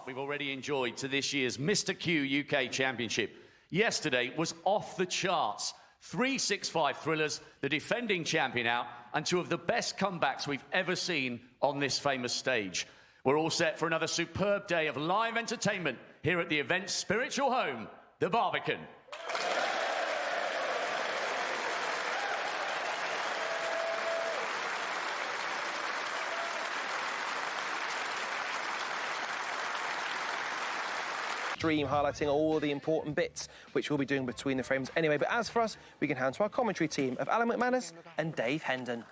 we've already enjoyed to this year's Mr. Q UK Championship. Yesterday was off the charts. 3 6-5 thrillers, the defending champion out, and two of the best comebacks we've ever seen on this famous stage. We're all set for another superb day of live entertainment here at the event's spiritual home, the Barbican. Stream highlighting all the important bits, which we'll be doing between the frames anyway. But as for us, we can hand to our commentary team of Alan McManus and Dave Hendon.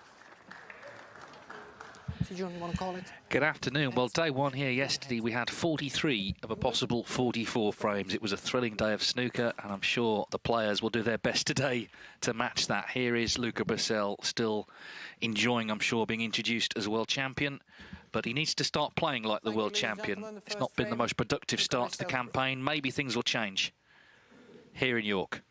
SiJun, you want to call it? Good afternoon. Well, day one here yesterday, we had 43 of a possible 44 frames. It was a thrilling day of snooker, and I'm sure the players will do their best today to match that. Here is Luca Brecel, still enjoying, I'm sure, being introduced as world champion. But he needs to start playing like the world champion. It's not been the most productive start to the campaign. Maybe things will change here in York.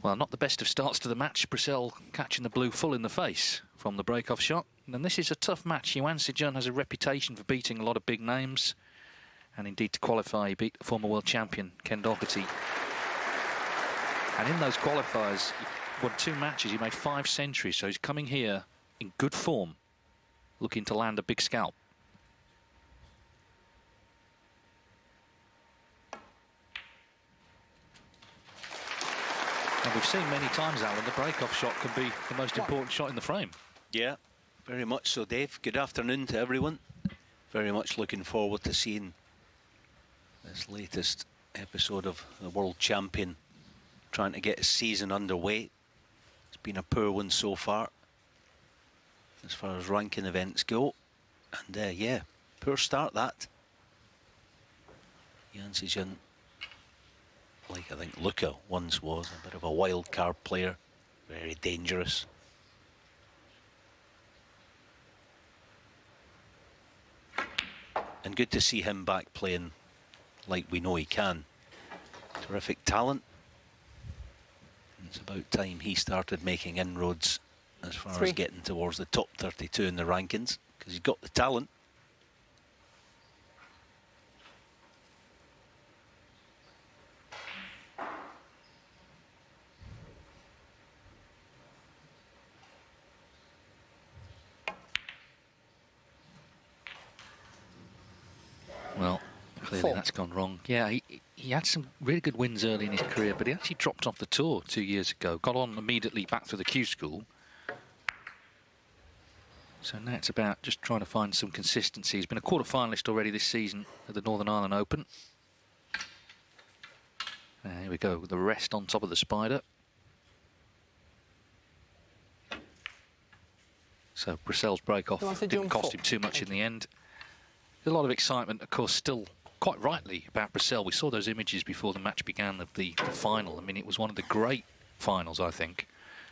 Well, not the best of starts to the match. Brecel catching the blue full in the face from the break-off shot. And this is a tough match. Yuan SiJun has a reputation for beating a lot of big names. And indeed, to qualify, he beat the former world champion, Ken Doherty. And in those qualifiers, he won 2 matches. He made 5 centuries. So he's coming here in good form, looking to land a big scalp. And we've seen many times, Alan, the break-off shot can be the most important shot in the frame. Yeah, very much so, Dave. Good afternoon to everyone. Very much looking forward to seeing this latest episode of the World Champion trying to get his season underway. It's been a poor one so far as ranking events go. And yeah, poor start that. Yuan SiJun, like I think Luca once was, a bit of a wild card player, very dangerous. And good to see him back playing like we know he can. Terrific talent. It's about time he started making inroads as far as getting towards the top 32 in the rankings, because he's got the talent. Well, clearly that's gone wrong. Yeah, he had some really good wins early in his career, but he actually dropped off the tour 2 years ago. Got on immediately back through the Q school. So now it's about just trying to find some consistency. He's been a quarter-finalist already this season at the Northern Ireland Open. Here we go, with the rest on top of the spider. So Brecel's break-off didn't cost him too much in the end. There's a lot of excitement, of course, still quite rightly about Brecel. We saw those images before the match began of the final. I mean, it was one of the great finals, I think,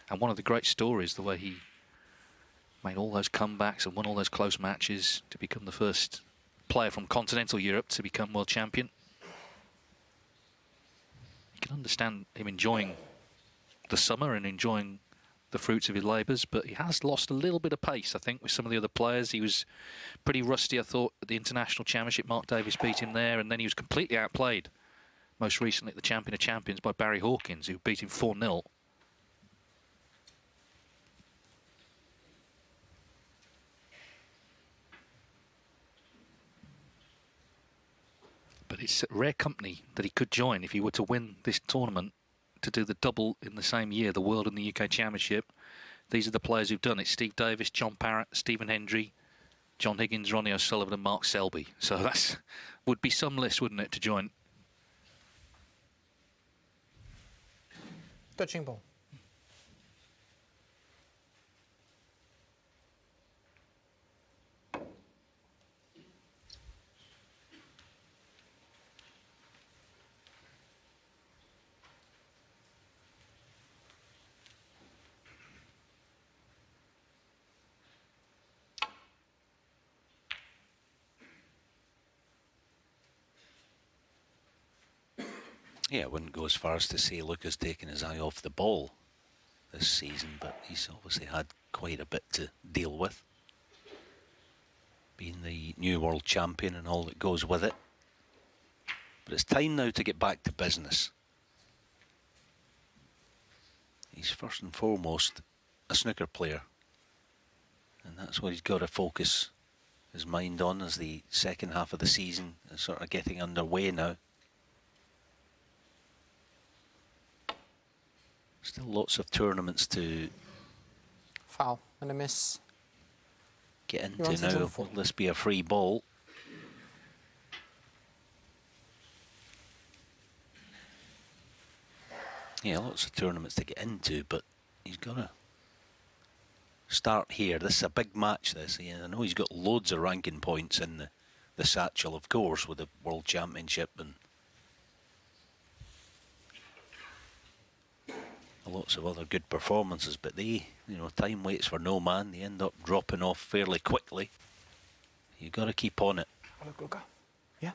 and one of the great stories, the way he made all those comebacks and won all those close matches to become the first player from continental Europe to become world champion. You can understand him enjoying the summer and enjoying the fruits of his labours, but he has lost a little bit of pace, I think, with some of the other players. He was pretty rusty, I thought, at the International Championship. Mark Davis beat him there, and then he was completely outplayed, most recently at the Champion of Champions, by Barry Hawkins, who beat him 4-0. But it's a rare company that he could join if he were to win this tournament, to do the double in the same year, the World and the UK Championship. These are the players who've done it: Steve Davis, John Parrott, Stephen Hendry, John Higgins, Ronnie O'Sullivan and Mark Selby. So that would be some list, wouldn't it, to join? Touching ball. Yeah, I wouldn't go as far as to say Luca's taken his eye off the ball this season, but he's obviously had quite a bit to deal with. being the new world champion and all that goes with it. But it's time now to get back to business. He's first and foremost a snooker player, and that's what he's got to focus his mind on as the second half of the season is sort of getting underway now. Still lots of tournaments to Foul and a miss. get into Yuan now. SiJun. Will this be a free ball? Yeah, lots of tournaments to get into, but he's got to start here. This is a big match, this. Yeah, I know he's got loads of ranking points in the satchel, of course, with the World Championship and lots of other good performances, but they, you know, time waits for no man. They end up dropping off fairly quickly. You've got to keep on it. Look, Luca. Yeah.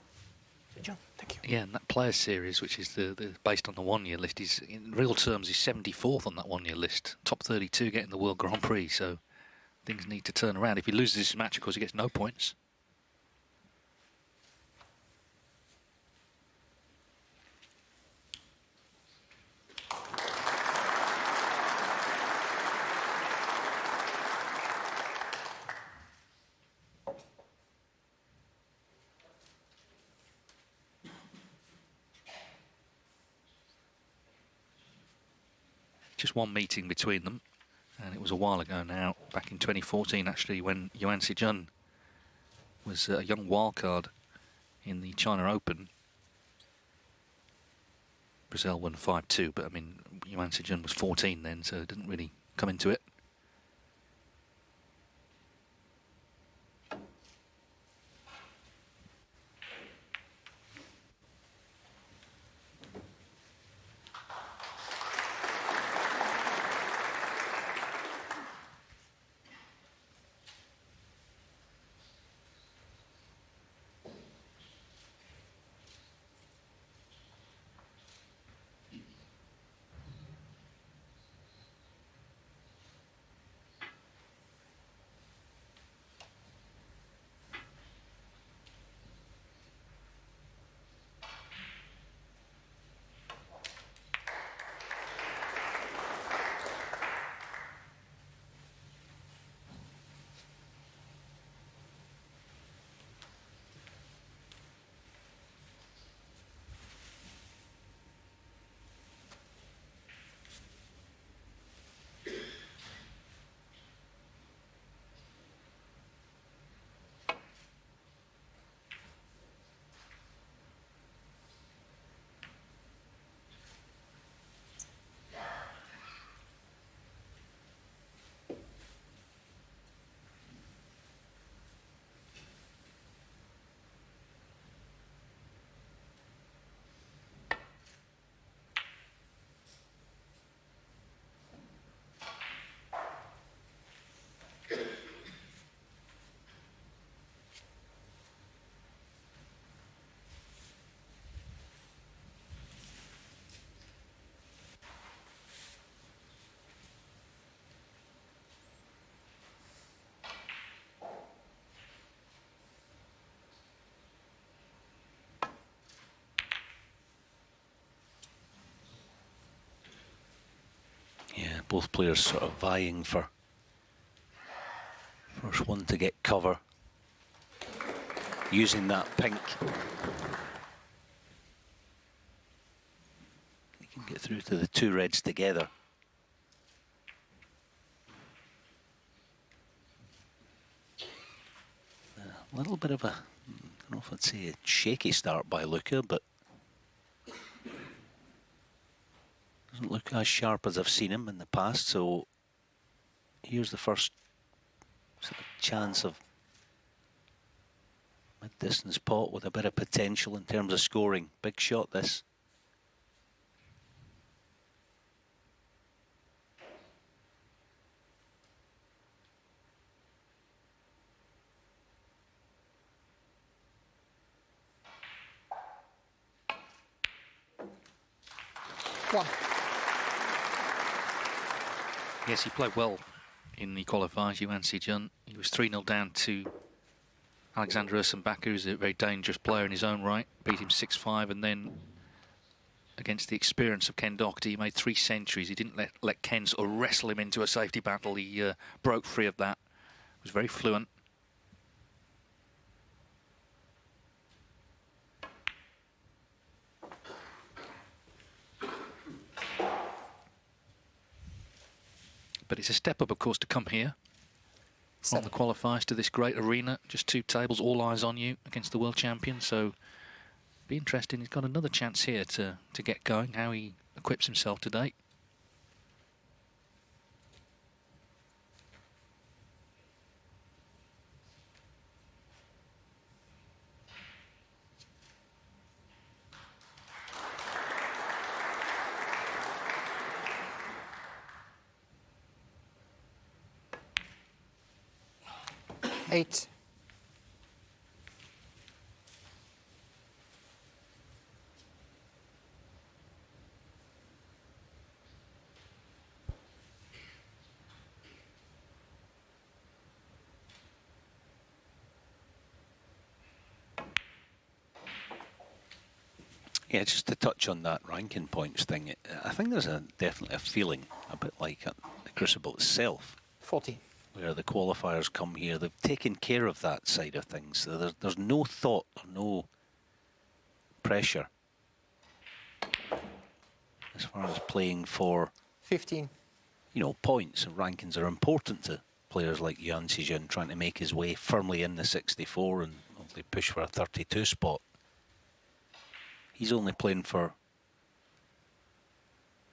SiJun, thank you. Yeah, and that Players Series, which is the based on the one-year list, is in real terms he's 74th on that one-year list. Top 32 getting the World Grand Prix, so things need to turn around. If he loses this match, of course, he gets no points. Just one meeting between them, and it was a while ago now, back in 2014 actually, when Yuan SiJun was a young wildcard in the China Open. Brecel won 5-2, but I mean, Yuan SiJun was 14 then, so it didn't really come into it. Yeah, both players sort of vying for first one to get cover, using that pink. They can get through to the two reds together. A little bit of a, I don't know if I'd say a shaky start by Luca, but doesn't look as sharp as I've seen him in the past, so here's the first sort of chance of mid-distance pot with a bit of potential in terms of scoring. Big shot, this. One. Yes, he played well in the qualifiers, Yuan SiJun. He was 3-0 down to Alexander Ursenbacher, who's a very dangerous player in his own right, beat him 6-5, and then against the experience of Ken Doherty, he made 3 centuries. He didn't let Ken sort of wrestle him into a safety battle. He broke free of that. Was very fluent. But it's a step up, of course, to come here from the qualifiers to this great arena. Just 2 tables, all eyes on you against the world champion. So be interesting. He's got another chance here to get going, how he equips himself today. Eight. Yeah, just to touch on that ranking points thing, I think there's definitely a feeling, a bit like the Crucible itself, 14. where the qualifiers come here. They've taken care of that side of things. So there's no thought or no pressure as far as playing for 15. You know, points and rankings are important to players like Yuan SiJun trying to make his way firmly in the 64 and hopefully push for a 32 spot. He's only playing for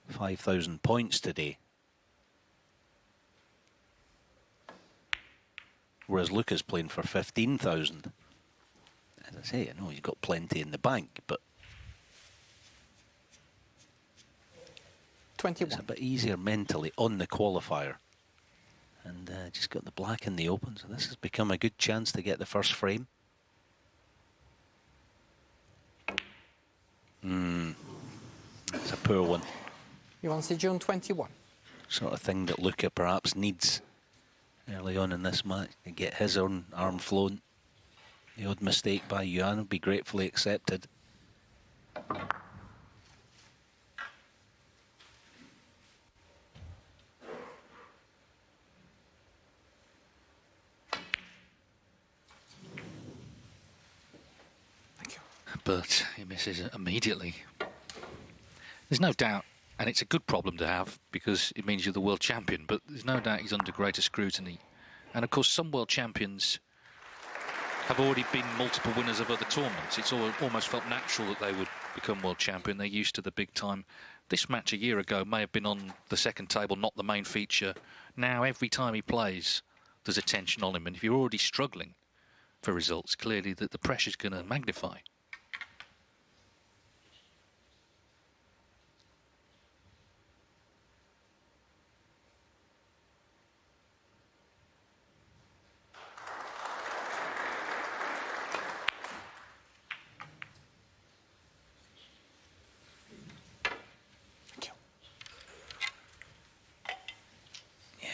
5,000 points today. Whereas Luca's playing for 15,000. As I say, I know he's got plenty in the bank, but 21. it's a bit easier mentally on the qualifier. And just got the black in the open, so this has become a good chance to get the first frame. It's a poor one. Yuan SiJun 21. Sort of thing that Luca perhaps needs early on in this match to get his own arm flown. The odd mistake by Yuan will be gratefully accepted. Thank you. But he misses it immediately. There's no doubt, and it's a good problem to have because it means you're the world champion, but there's no doubt he's under greater scrutiny. And of course, some world champions have already been multiple winners of other tournaments. It's almost felt natural that they would become world champion. They're used to the big time. This match a year ago may have been on the second table, not the main feature. Now, every time he plays, there's attention on him. And if you're already struggling for results, clearly that the pressure's going to magnify.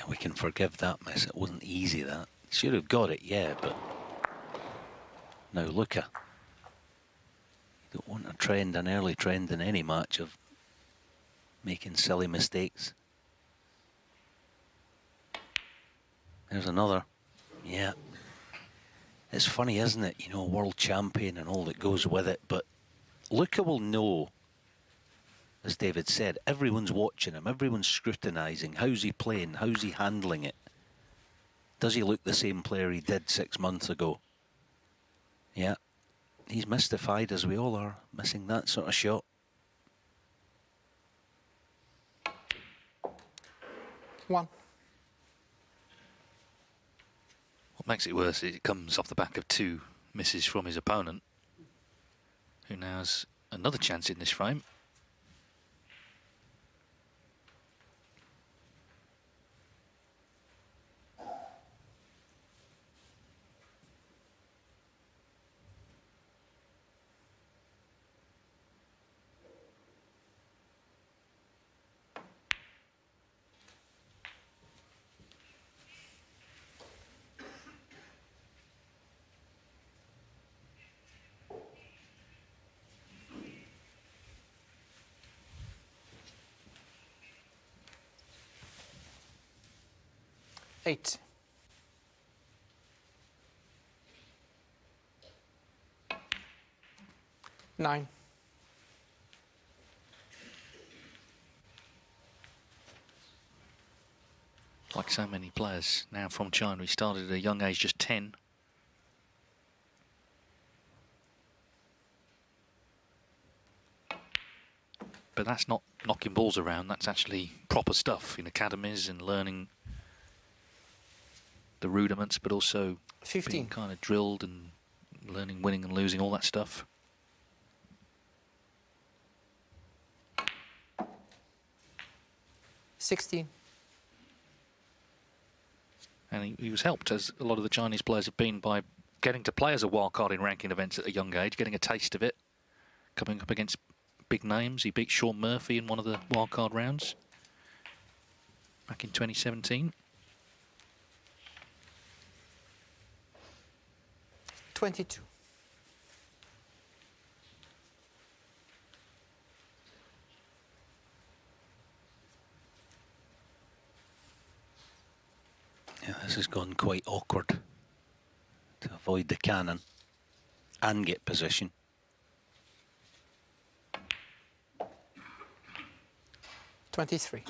We can forgive that miss. It wasn't easy, that. Should have got it, yeah, but now Luca. You don't want a trend, an early trend in any match of making silly mistakes. There's another. Yeah. It's funny, isn't it? You know, world champion and all that goes with it, but Luca will know, as David said, everyone's watching him, everyone's scrutinising. How's he playing? How's he handling it? Does he look the same player he did 6 months ago? Yeah, he's mystified, as we all are, missing that sort of shot. One. What makes it worse is it comes off the back of 2 misses from his opponent, who now has another chance in this frame. 8. 9. Like so many players now from China, he started at a young age, just 10. But that's not knocking balls around, that's actually proper stuff in academies and learning the rudiments, but also 15. being kind of drilled and learning winning and losing, all that stuff. $16. And he was helped, as a lot of the Chinese players have been, by getting to play as a wildcard in ranking events at a young age, getting a taste of it, coming up against big names. He beat Sean Murphy in one of the wildcard rounds back in 2017. 22. Yeah, this has gone quite awkward to avoid the cannon and get position. 23.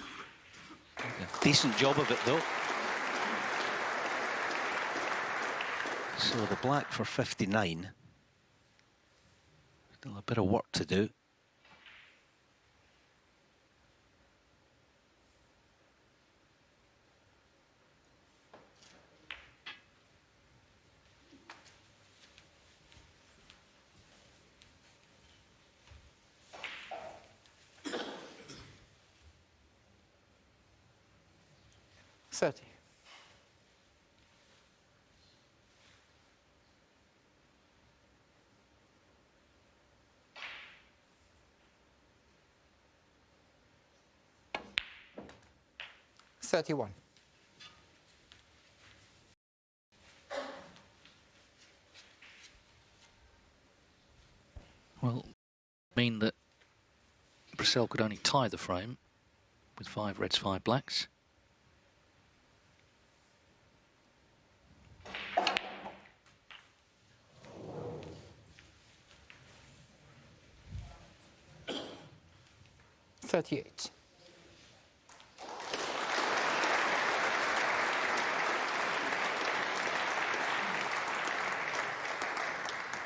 Decent job of it though. So the black for 59. Still a bit of work to do. $30. $31. Well, mean that Brecel could only tie the frame with 5 reds, 5 blacks. $38.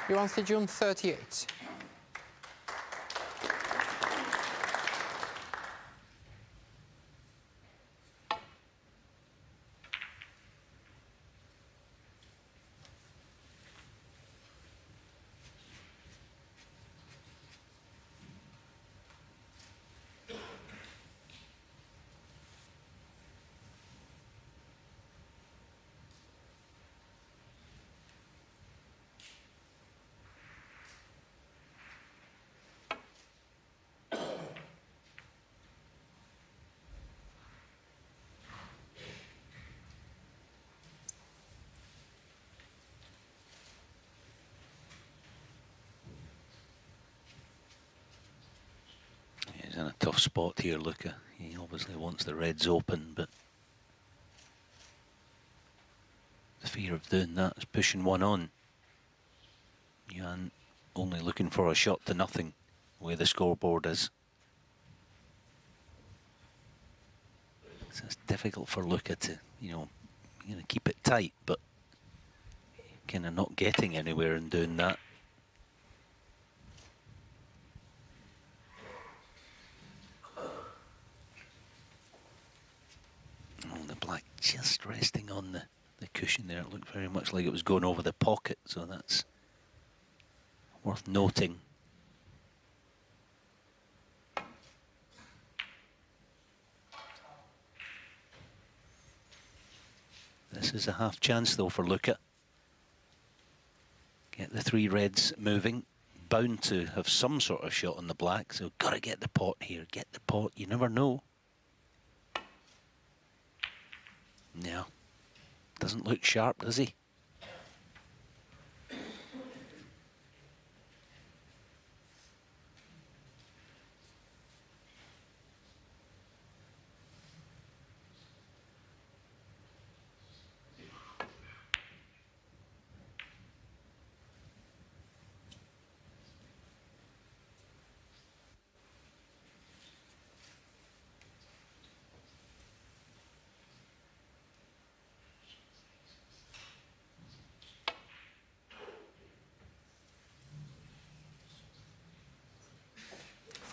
Yuan SiJun 38. He's in a tough spot here, Luca. He obviously wants the reds open, but the fear of doing that is pushing one on. Yuan only looking for a shot to nothing, where the scoreboard is. So it's difficult for Luca to, keep it tight, but kind of not getting anywhere in doing that. Oh, the black just resting on the cushion there. It looked very much like it was going over the pocket, so that's worth noting. This is a half chance though for Luca. Get the 3 reds moving. Bound to have some sort of shot on the black, so gotta get the pot here. Get the pot, you never know. No, doesn't look sharp, does he?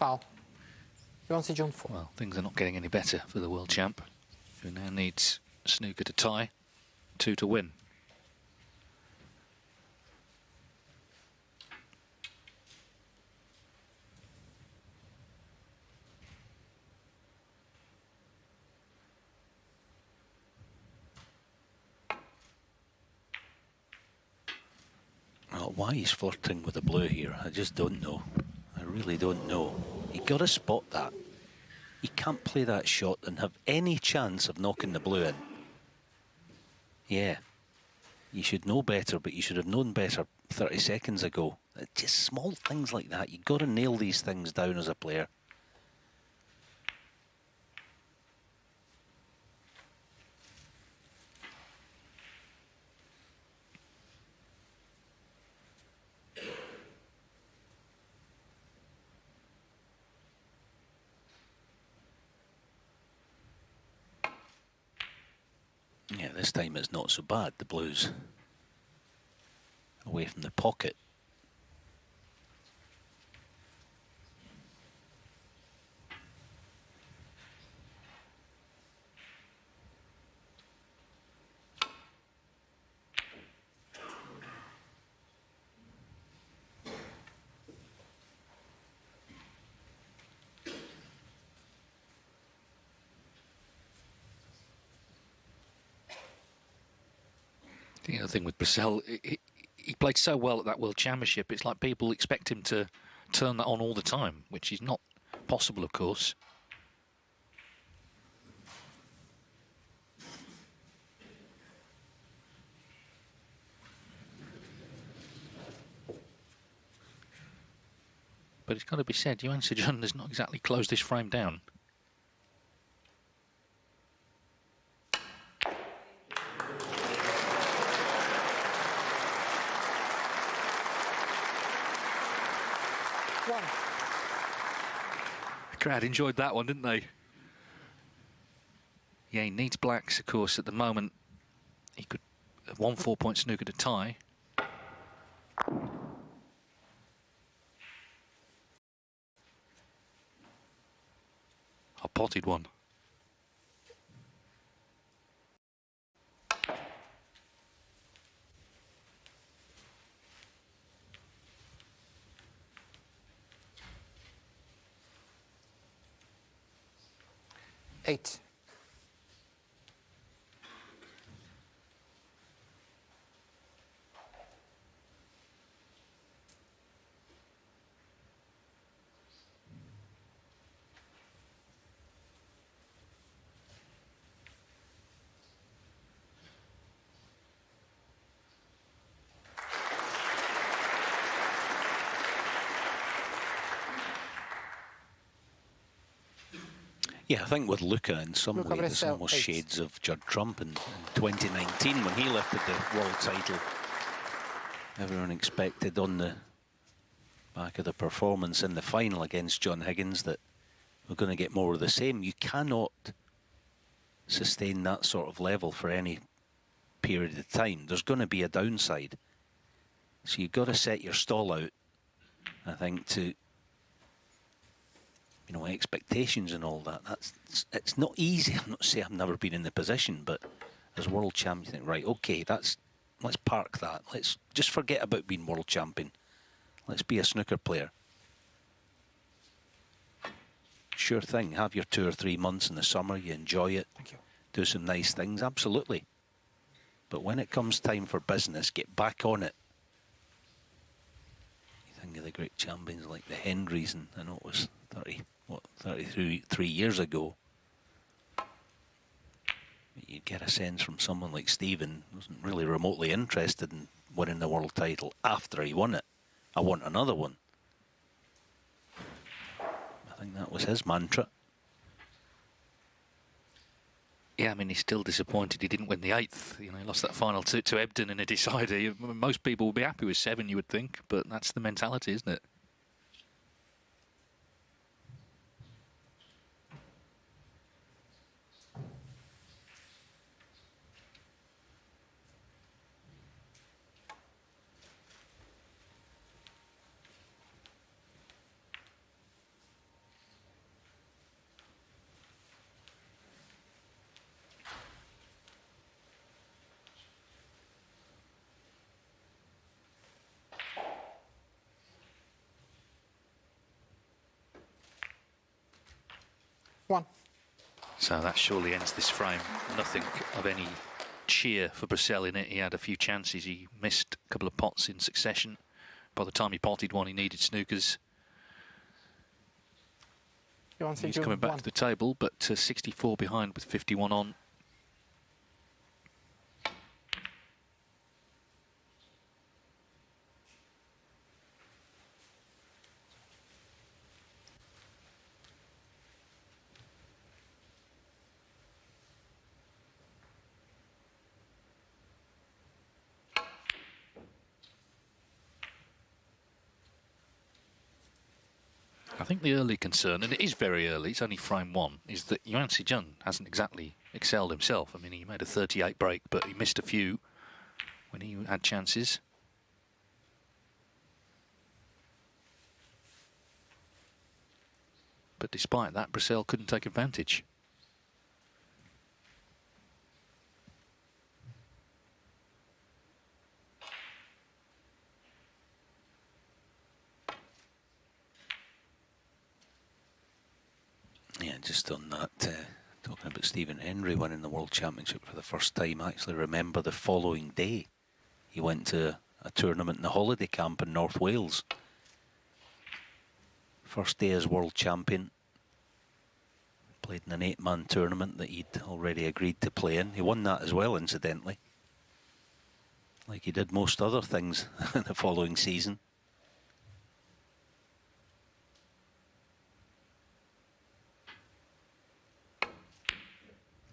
Foul. Yuan SiJun 4. Well, things are not getting any better for the world champ, who now needs Snooker to tie, 2 to win. Well, why he's flirting with the blue here, I just don't know. I really don't know. You got to spot that. You can't play that shot and have any chance of knocking the blue in. Yeah, you should know better, but you should have known better 30 seconds ago. Just small things like that. You got to nail these things down as a player. Yeah, this time it's not so bad. The blues away from the pocket. The other thing with Brecel, he played so well at that World Championship, it's like people expect him to turn that on all the time, which is not possible, of course. But it's got to be said, Yuan SiJun has not exactly closed this frame down. The crowd enjoyed that one, didn't they? Yeah, he needs blacks, of course, at the moment. He could have won 4-point snooker to tie. I potted one. Eight. Yeah, I think with Luca in some Luca way there's Brecel, almost 8. shades of Judd Trump in 2019 when he lifted the world title. Everyone expected on the back of the performance in the final against John Higgins that we're going to get more of the same. You cannot sustain that sort of level for any period of time. There's going to be a downside. So you've got to set your stall out, I think, to expectations and all that. It's not easy. I'm not saying I've never been in the position, but as world champion, think, right, okay, let's park that. Let's just forget about being world champion. Let's be a snooker player. Sure thing, have your 2 or 3 months in the summer, you enjoy it. Thank you. Do some nice things, absolutely. But when it comes time for business, get back on it. You think of the great champions like the Henrys, and I know it was 33 years ago. You'd get a sense from someone like Stephen, wasn't really remotely interested in winning the world title after he won it. I want another one. I think that was his mantra. Yeah, I mean, he's still disappointed he didn't win the 8th. He lost that final to Ebden in a decider. Most people would be happy with 7, you would think, but that's the mentality, isn't it? 1. So that surely ends this frame. Nothing of any cheer for Brecel in it. He had a few chances. He missed a couple of pots in succession. By the time he potted one, he needed snookers. Yuan He's SiJun coming back 1. to the table, but 64 behind with 51 on. I think the early concern, and it is very early, it's only frame 1, is that Yuan SiJun hasn't exactly excelled himself. I mean, he made a 38 break, but he missed a few when he had chances. But despite that, Brecel couldn't take advantage. Yeah, just on that, talking about Stephen Henry winning the World Championship for the first time, I actually remember the following day he went to a tournament in the holiday camp in North Wales. First day as World Champion. Played in an 8-man tournament that he'd already agreed to play in. He won that as well, incidentally. Like he did most other things the following season.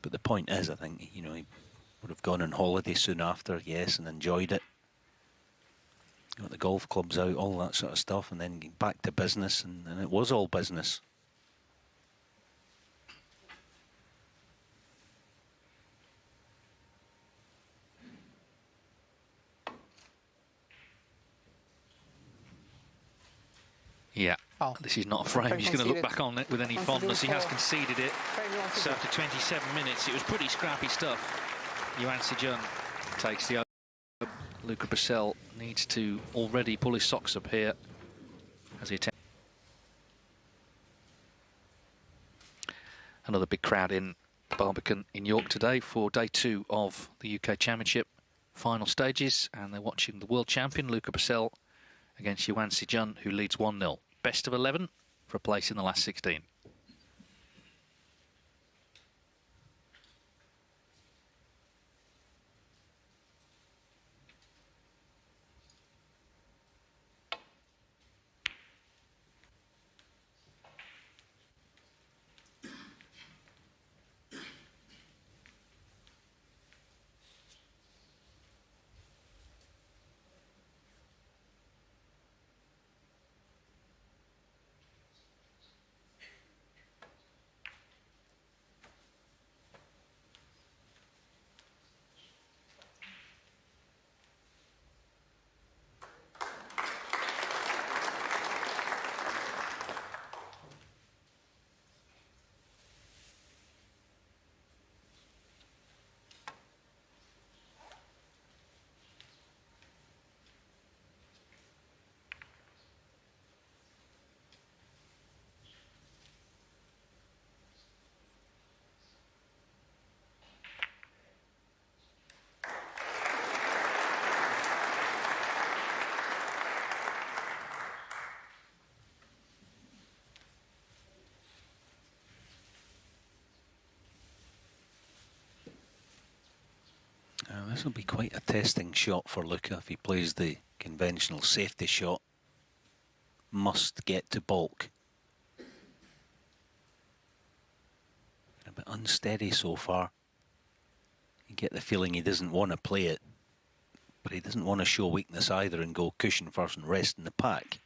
But the point is, I think, you know, he would have gone on holiday soon after, yes, and enjoyed it. Got the golf clubs out, all that sort of stuff, and then back to business, and it was all business. Yeah, Oh. this is not a frame he's going to look back on it with any fondness. He has conceded it. So after 27 minutes, it was pretty scrappy stuff. Yuan SiJun takes the over. Luca Brecel needs to already pull his socks up here as he attempts. Another big crowd in Barbican in York today for day 2 of the UK Championship final stages, and they're watching the world champion Luca Brecel against Yuan SiJun, who leads 1-0. Best of 11 for a place in the last 16. This will be quite a testing shot for Luca if he plays the conventional safety shot. Must get to balk. A bit unsteady so far. You get the feeling he doesn't want to play it, but he doesn't want to show weakness either and go cushion first and rest in the pack.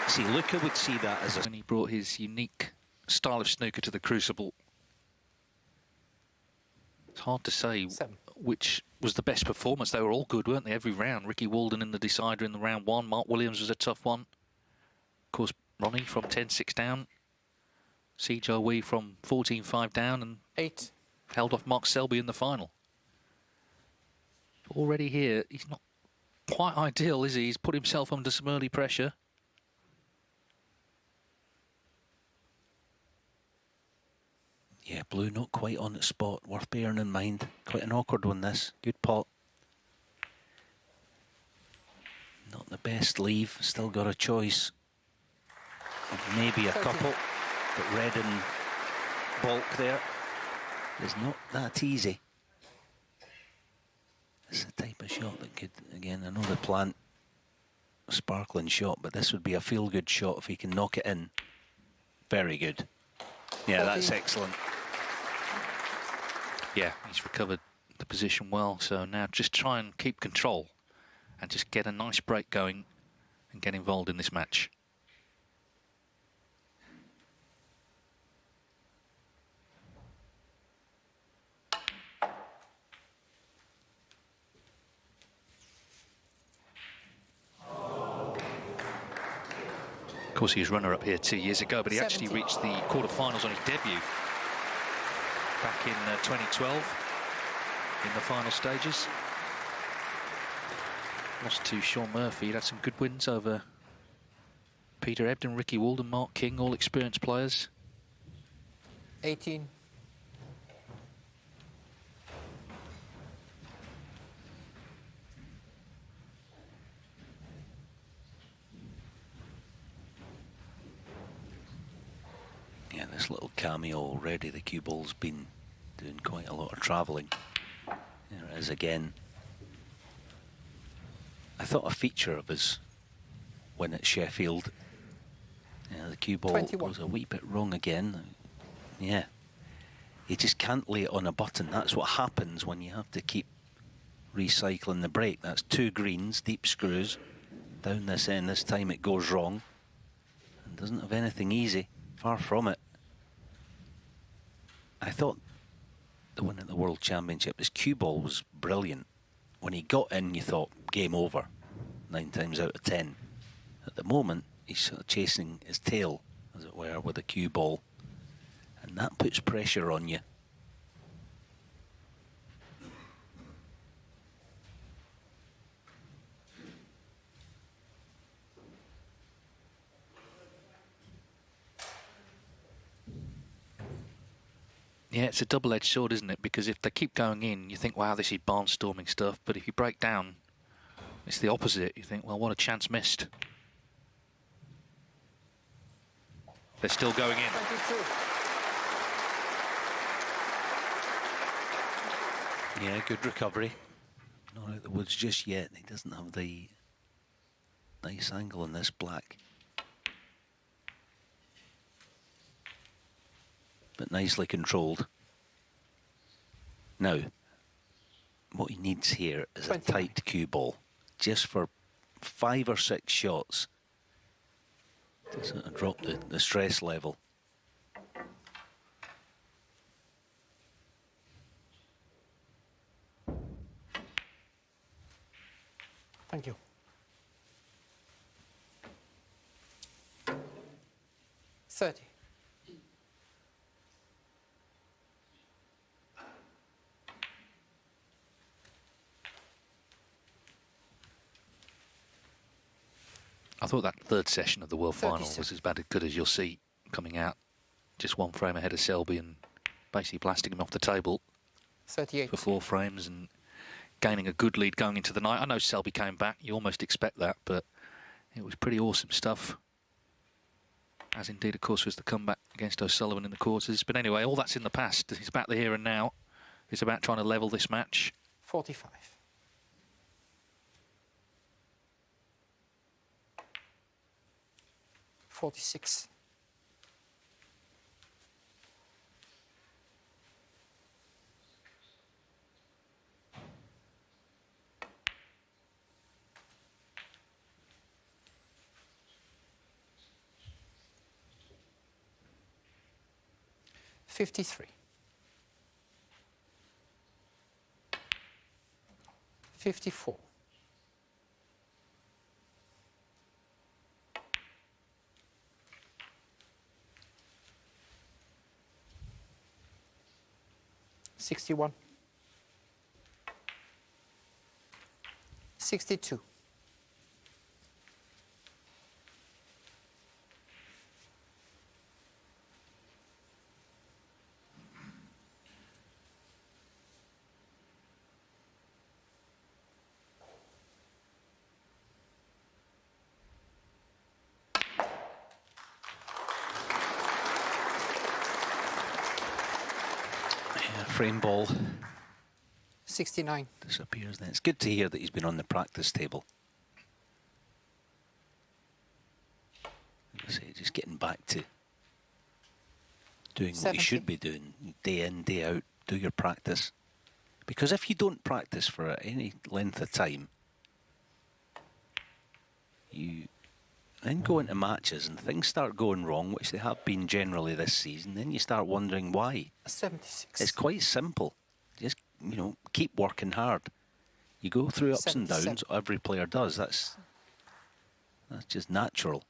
See, Luca would see that as a... When he brought his unique style of snooker to the Crucible, it's hard to say 7. which was the best performance. They were all good, weren't they, every round? Ricky Walden in the decider in the round 1. Mark Williams was a tough one. Of course, Ronnie from 10-6 down. CJ Wee from 14-5 down and 8. held off Mark Selby in the final. Already here, he's not quite ideal, is he? He's put himself under some early pressure. Yeah, blue not quite on its spot. Worth bearing in mind. Quite an awkward one, this. Good pot. Not the best leave. Still got a choice of maybe a couple. But red and bulk there is not that easy. It's the type of shot that could, again, I know the plant sparkling shot, but this would be a feel-good shot if he can knock it in. Very good. Yeah, that's excellent. Yeah, he's recovered the position well, so now just try and keep control and just get a nice break going and get involved in this match. Of course, he was runner-up here 2 years ago, but he actually reached the quarterfinals on his debut back in 2012 in the final stages. Lost to Sean Murphy. He'd had some good wins over Peter Ebden, Ricky Walden, Mark King, all experienced players. 18. Yeah, this little cameo already. The cue ball's been doing quite a lot of travelling. There it is again. I thought a feature of his win at Sheffield. Yeah, the cue ball 21. goes a wee bit wrong again. Yeah. You just can't lay it on a button. That's what happens when you have to keep recycling the break. That's 2 greens, deep screws, down this end. This time it goes wrong. And doesn't have anything easy. Far from it. I thought the win at the World Championship, his cue ball was brilliant. When he got in, you thought, game over, 9 times out of 10. At the moment, he's sort of chasing his tail, as it were, with a cue ball. And that puts pressure on you. Yeah, it's a double-edged sword, isn't it? Because if they keep going in, you think, wow, this is barnstorming stuff. But if you break down, it's the opposite. You think, well, what a chance missed. They're still going in. 22. Yeah, good recovery. Not out the woods just yet. He doesn't have the nice angle on this black. But nicely controlled. Now, what he needs here is 29. a tight cue ball. Just for 5 or 6 shots to sort of drop the stress level. Thank you. 30. I thought that third session of the World Final 36. was as bad as good as you'll see coming out. Just 1 frame ahead of Selby and basically blasting him off the table 38. for 4 frames and gaining a good lead going into the night. I know Selby came back, you almost expect that, but it was pretty awesome stuff. As indeed, of course, was the comeback against O'Sullivan in the quarters. But anyway, all that's in the past. It's about the here and now. It's about trying to level this match. 45. 46. 53. 54. 61. 62. frame ball 69. disappears then. It's good to hear that he's been on the practice table. Like I say, just getting back to doing what 70. you should be doing, day in, day out, do your practice. Because if you don't practice for any length of time, you then go into matches and things start going wrong, which they have been generally this season, then you start wondering why. 76. It's quite simple. Just, you know, keep working hard. You go through ups and 77. downs, every player does. That's just natural.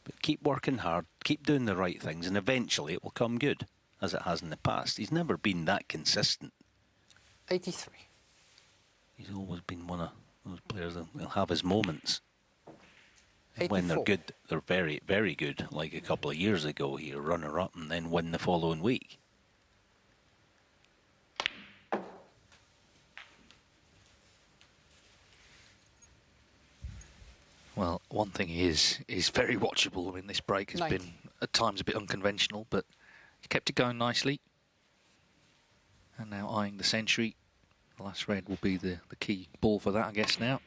But keep working hard, keep doing the right things, and eventually it will come good, as it has in the past. He's never been that consistent. 83. He's always been one of those players that will have his moments. And when they're 84. good, they're very, very good. Like a couple of years ago, he runner-up and then win the following week. Well, one thing is very watchable. I mean, this break has 90. been at times a bit unconventional, but he kept it going nicely. And now eyeing the century. The last red will be the key ball for that, I guess, now.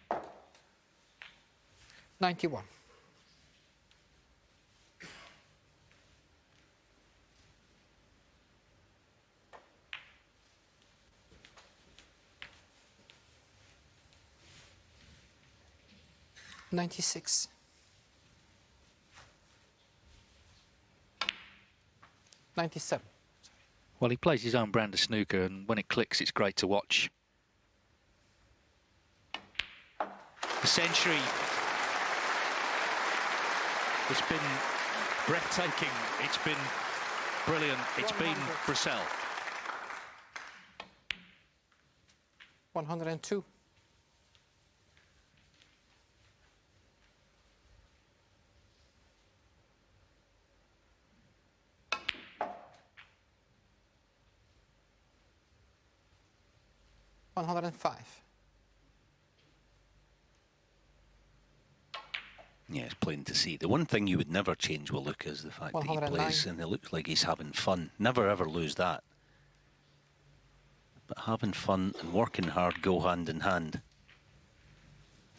91. $96. 97. Well, he plays his own brand of snooker, and when it clicks, it's great to watch. The century. It's been breathtaking. It's been brilliant. It's been 100. Brecel. 102. 105. Yeah, it's plain to see. The one thing you would never change with Luca is the fact that he 109. plays and it looks like he's having fun. Never ever lose that. But having fun and working hard go hand in hand.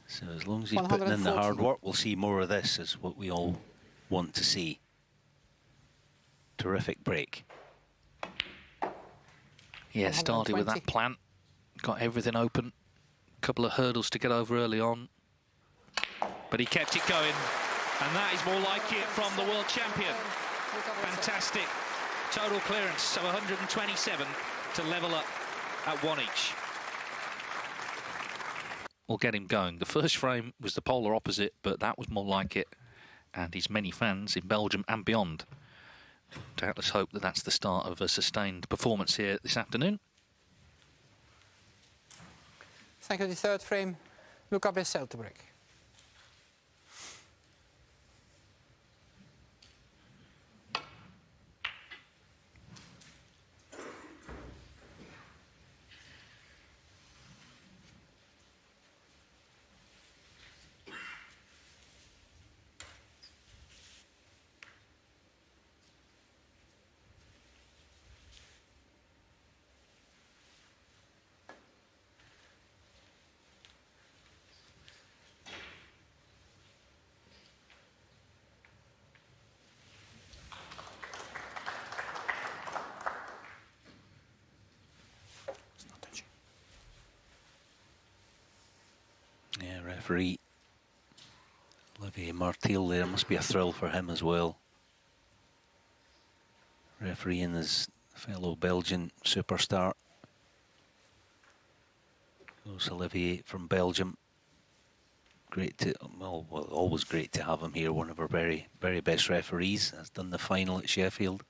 So as long as he's putting in the hard 114. work, we'll see more of this, is what we all want to see. Terrific break. Yeah, started with 120. that plan. Got everything open. Couple of hurdles to get over early on. But he kept it going. And that is more like it from the world champion. Fantastic. Total clearance, so 127 to level up at one each. We'll get him going. The first frame was the polar opposite, but that was more like it. And his many fans in Belgium and beyond. Doubtless hope that that's the start of a sustained performance here this afternoon. Thank you. The third frame, Luca Brecel to break. Yeah, referee Olivier Martil there. Must be a thrill for him as well. Refereeing his fellow Belgian superstar. Goes Olivier from Belgium. Great to, well, always great to have him here. One of our very, very best referees. Has done the final at Sheffield.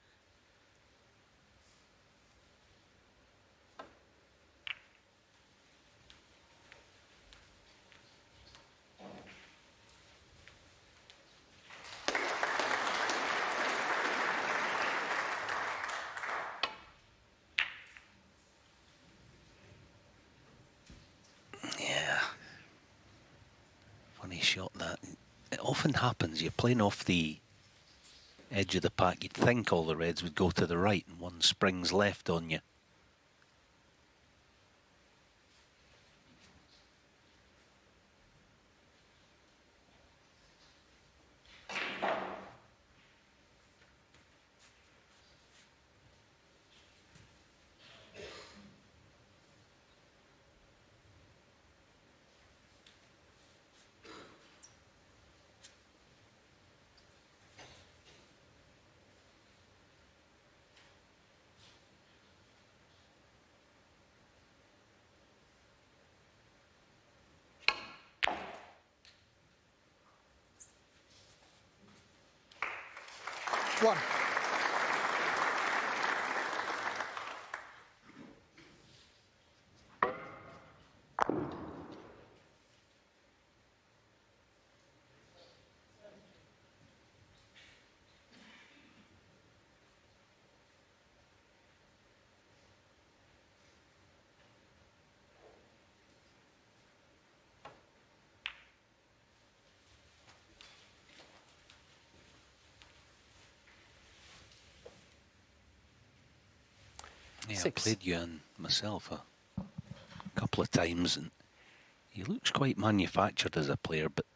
Funny shot that. It often happens. You're playing off the edge of the pack, you'd think all the reds would go to the right and one springs left on you. One. Yeah, I Six. played Yuan myself a couple of times, and he looks quite manufactured as a player, but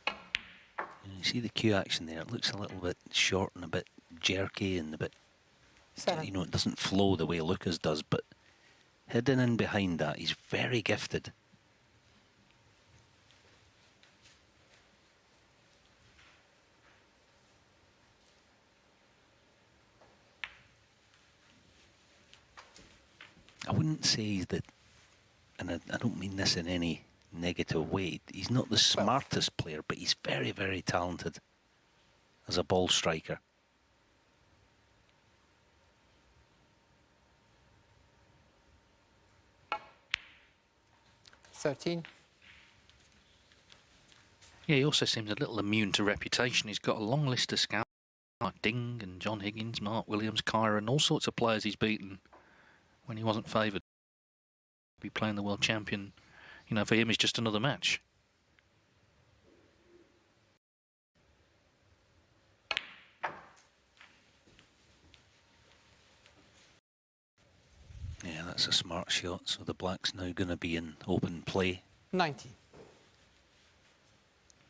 you see the cue action there, it looks a little bit short and a bit jerky and a bit, 7. you know, it doesn't flow the way Luca's does, but hidden in behind that, he's very gifted. I wouldn't say that, and I don't mean this in any negative way, he's not the smartest player, but he's very, very talented as a ball striker. $13. Yeah, he also seems a little immune to reputation. He's got a long list of scouts like Ding and John Higgins, Mark Williams, Kyra, and all sorts of players he's beaten when he wasn't favoured. Be playing the world champion, you know, for him is just another match. Yeah, that's a smart shot, so the black's now going to be in open play. 90.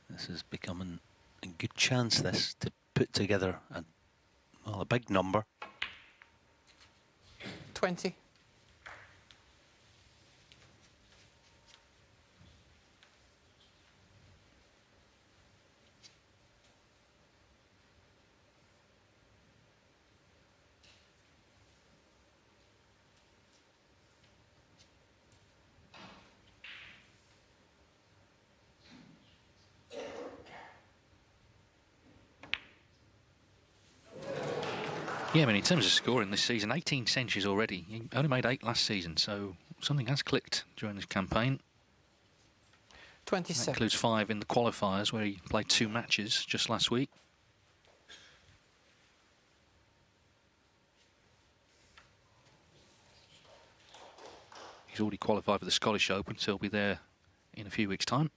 This is becoming a good chance, this, to put together a big number. 20. Yeah, I mean, in terms of scoring this season, 18 centuries already. He only made 8 last season, so something has clicked during this campaign. That 27. includes 5 in the qualifiers, where he played 2 matches just last week. He's already qualified for the Scottish Open, so he'll be there in a few weeks' time.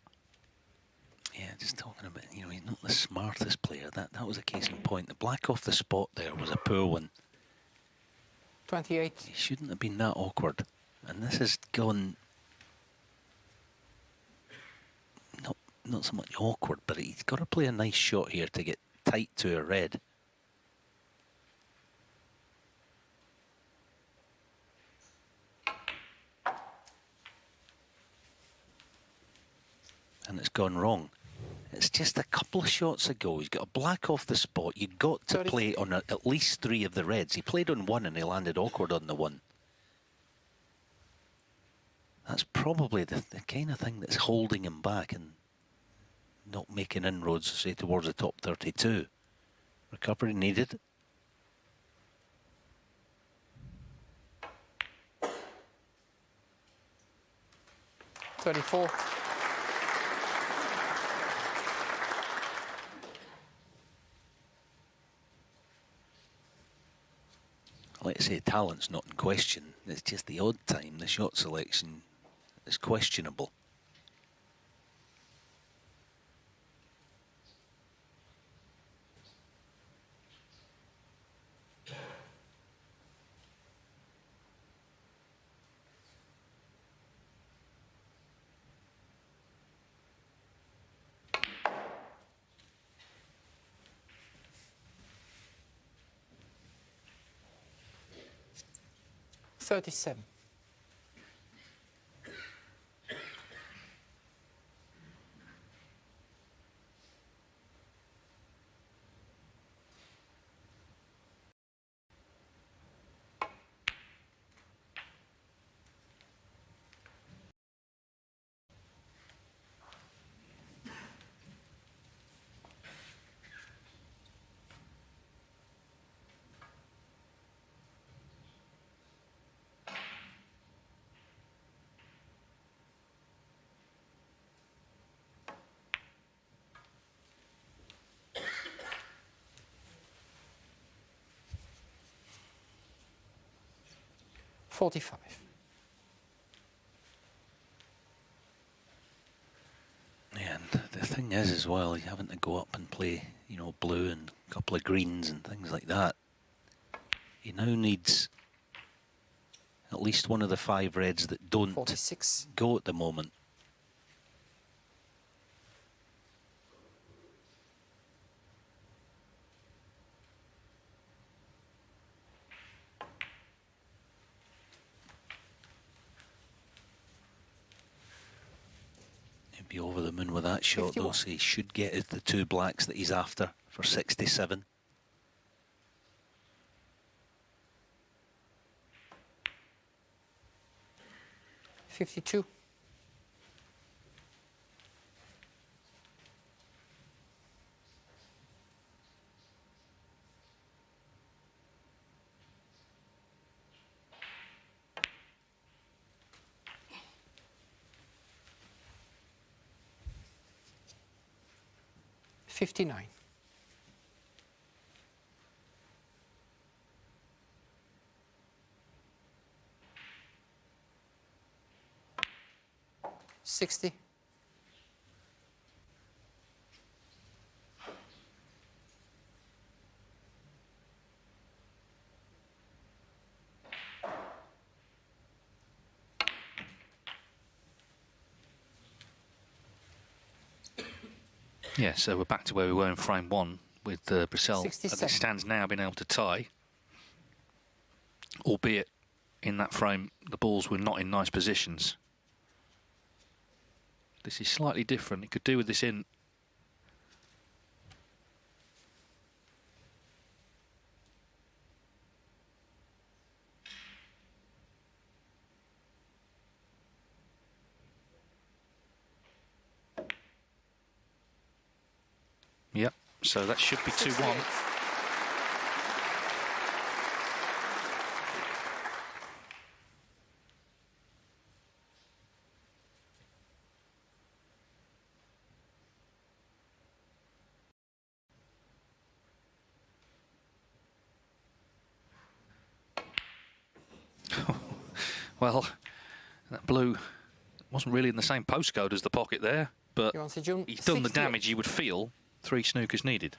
Yeah, just talking about, you know, he's not the smartest player. That was a case in point. The black off the spot there was a poor one. 28. He shouldn't have been that awkward. And this has gone not so much awkward, but he's got to play a nice shot here to get tight to a red. And it's gone wrong. It's just a couple of shots ago. He's got a black off the spot. You got to play on at least 3 of the reds. He played on 1 and he landed awkward on the 1. That's probably the kind of thing that's holding him back and not making inroads, say, towards the top 32. Recovery needed. $34. Like I say, talent's not in question. It's just the odd time the shot selection is questionable. 37. $45. Yeah, and the thing is as well, you're having to go up and play, you know, blue and a couple of greens and things like that. He now needs at least one of the 5 reds that don't 46. go at the moment. He'd be over the moon with that shot 51. though, so he should get at the 2 blacks that he's after for 67. $52. $59. $60. Yeah, so we're back to where we were in frame 1 with Brecel, as it 67. stands now, being able to tie. Albeit in that frame, the balls were not in nice positions. This is slightly different. He could do with this in. Yep, so that should be 2-1. Well, that blue wasn't really in the same postcode as the pocket there, but Yuan SiJun, he's done the 68. damage you would feel 3 snookers needed.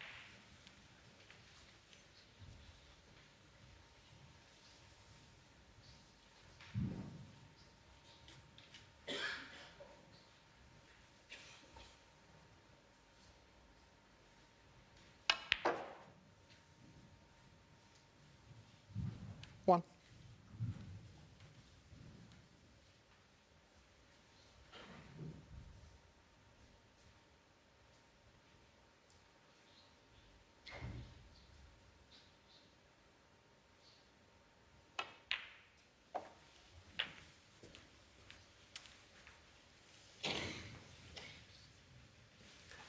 One.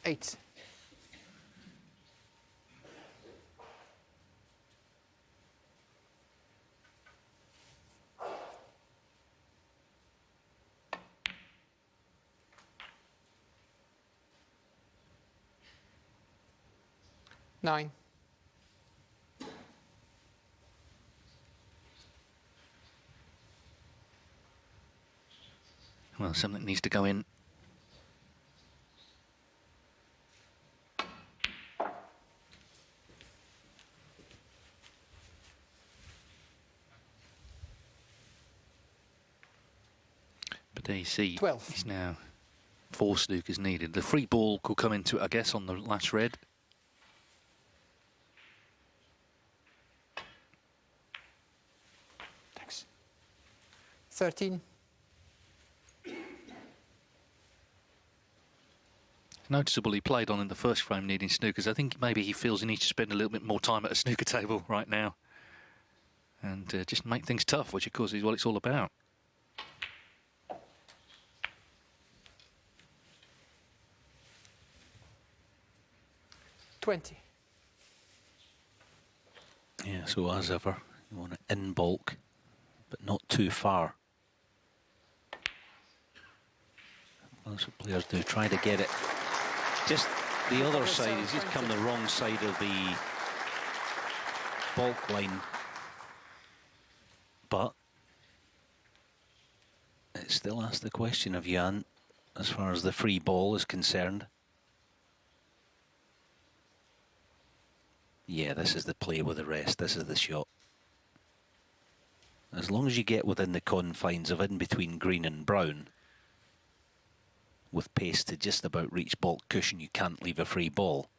Eight. Nine. Well, something needs to go in. But there you see, 12. it's now 4 snookers needed. The free ball could come into it, I guess, on the last red. Thanks. 13. Noticeable he played on in the first frame needing snookers. I think maybe he feels he needs to spend a little bit more time at a snooker table right now and just make things tough, which of course is what it's all about. $20. Yeah, so as ever, you want to in bulk, but not too far. That's what players do, try to get it. Just the other side, he's just come the wrong side of the bulk line. But it still asks the question of Yuan as far as the free ball is concerned. Yeah, this is the play with the rest. This is the shot. As long as you get within the confines of in between green and brown, with pace to just about reach bulk cushion, you can't leave a free ball.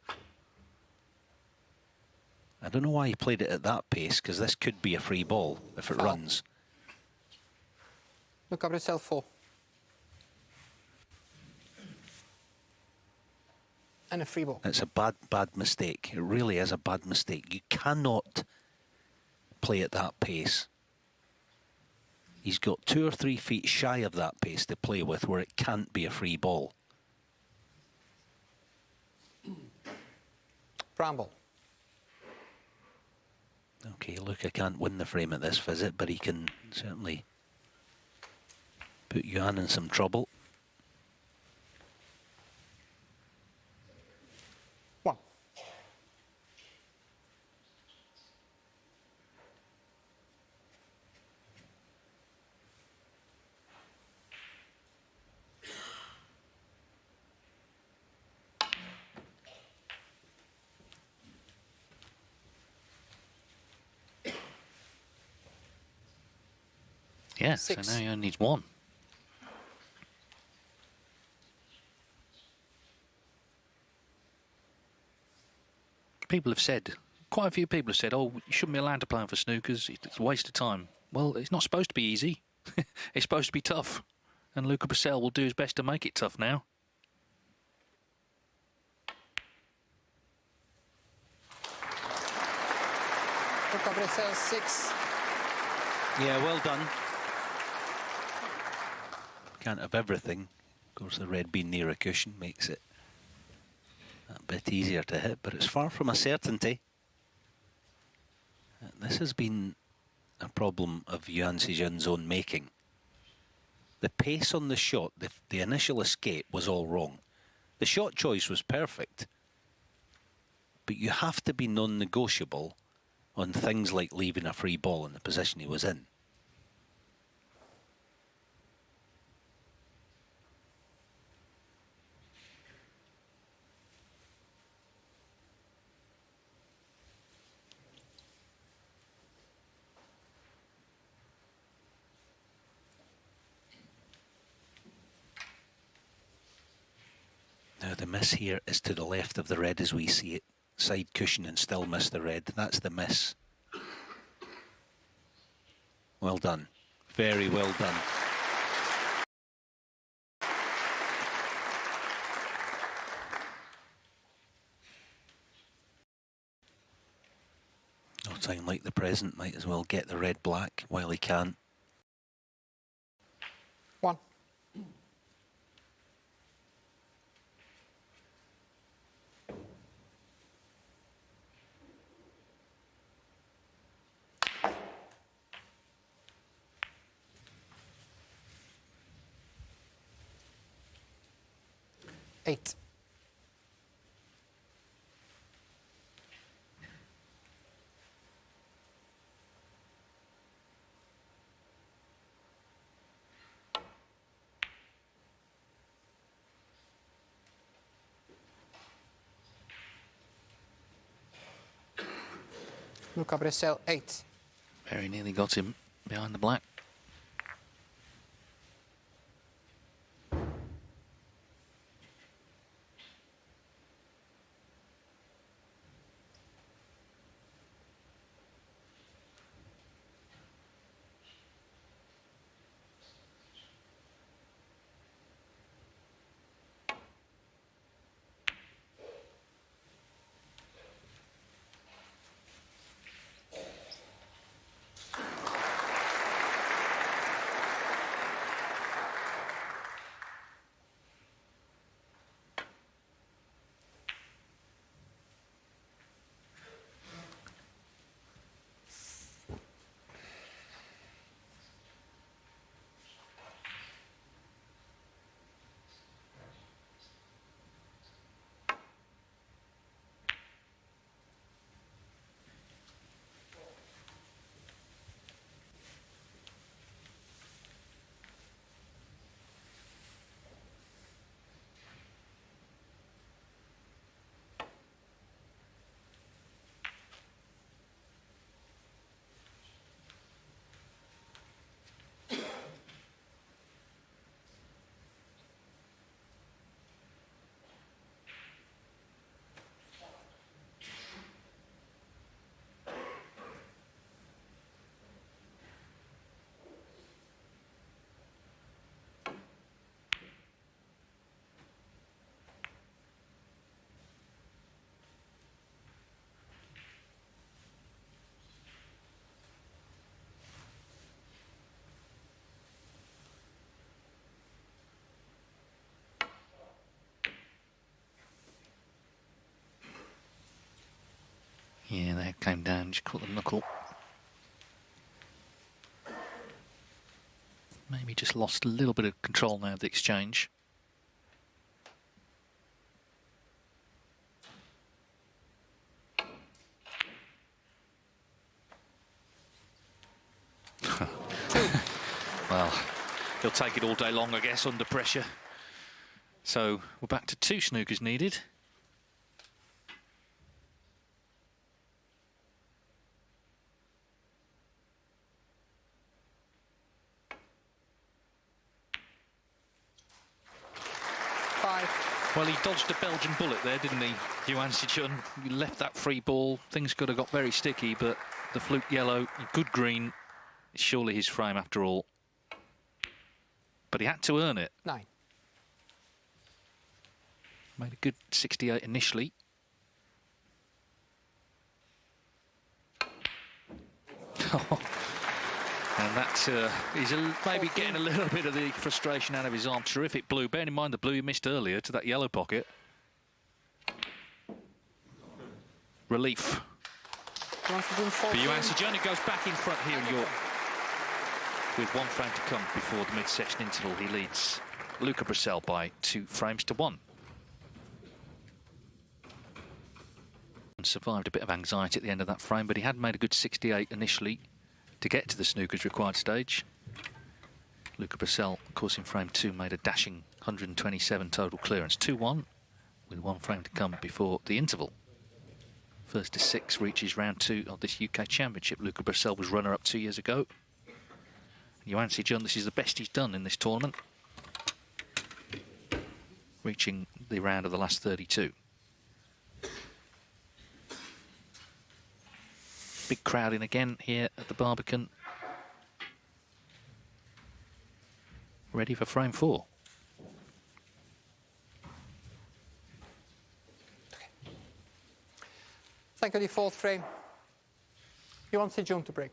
I don't know why he played it at that pace, because this could be a free ball if it runs. Luca, Brecel 4. And a free ball. It's a bad mistake. It really is a bad mistake. You cannot play at that pace. He's got 2 or 3 feet shy of that pace to play with where it can't be a free ball. Bramble. Okay, Luca can't win the frame at this visit, but he can certainly put Yuan in some trouble. 1. Yeah, 6. so now he only needs 1. People have said, quite a few people have said, oh, you shouldn't be allowed to play him for snookers, it's a waste of time. Well, it's not supposed to be easy. It's supposed to be tough. And Luca Brecel will do his best to make it tough now. Luca Brecel 6. Yeah, well done. Can't have everything. Of course, the red being near a cushion makes it a bit easier to hit, but it's far from a certainty. This has been a problem of Yuan SiJun's own making. The pace on the shot, the initial escape was all wrong. The shot choice was perfect, but you have to be non-negotiable on things like leaving a free ball in the position he was in. Now the miss here is to the left of the red as we see it. Side cushion and still miss the red. That's the miss. Well done. Very well done. No time like the present. Might as well get the red black while he can. 1. Eight. Luca Brecel 8. Very nearly got him behind the black. Just caught the knuckle. Maybe just lost a little bit of control now of the exchange. Well, he'll take it all day long, I guess, under pressure. So we're back to 2 snookers needed. Well, he dodged a Belgian bullet there, didn't he, Yuan SiJun? He left that free ball. Things could have got very sticky, but the fluke yellow, good green. It's surely his frame after all. But he had to earn it. 9. Made a good 68 initially. And that he's maybe getting a little bit of the frustration out of his arm. Terrific blue. Bearing in mind the blue he missed earlier to that yellow pocket. Relief. For Yuan SiJun, it goes back in front here in York. With 1 frame to come before the mid-session interval, he leads Luca Brecel by 2 frames to 1. And survived a bit of anxiety at the end of that frame, but he had made a good 68 initially to get to the snooker's required stage. Luca Brecel, of course, in frame 2, made a dashing 127 total clearance. 2-1, with 1 frame to come before the interval. First to 6 reaches round 2 of this UK Championship. Luca Brecel was runner-up 2 years ago. Yuan SiJun, this is the best he's done in this tournament, reaching the round of the last 32. Big crowd in again here at the Barbican. Ready for frame 4. Thank you, the 4th frame. Yuan SiJun to break.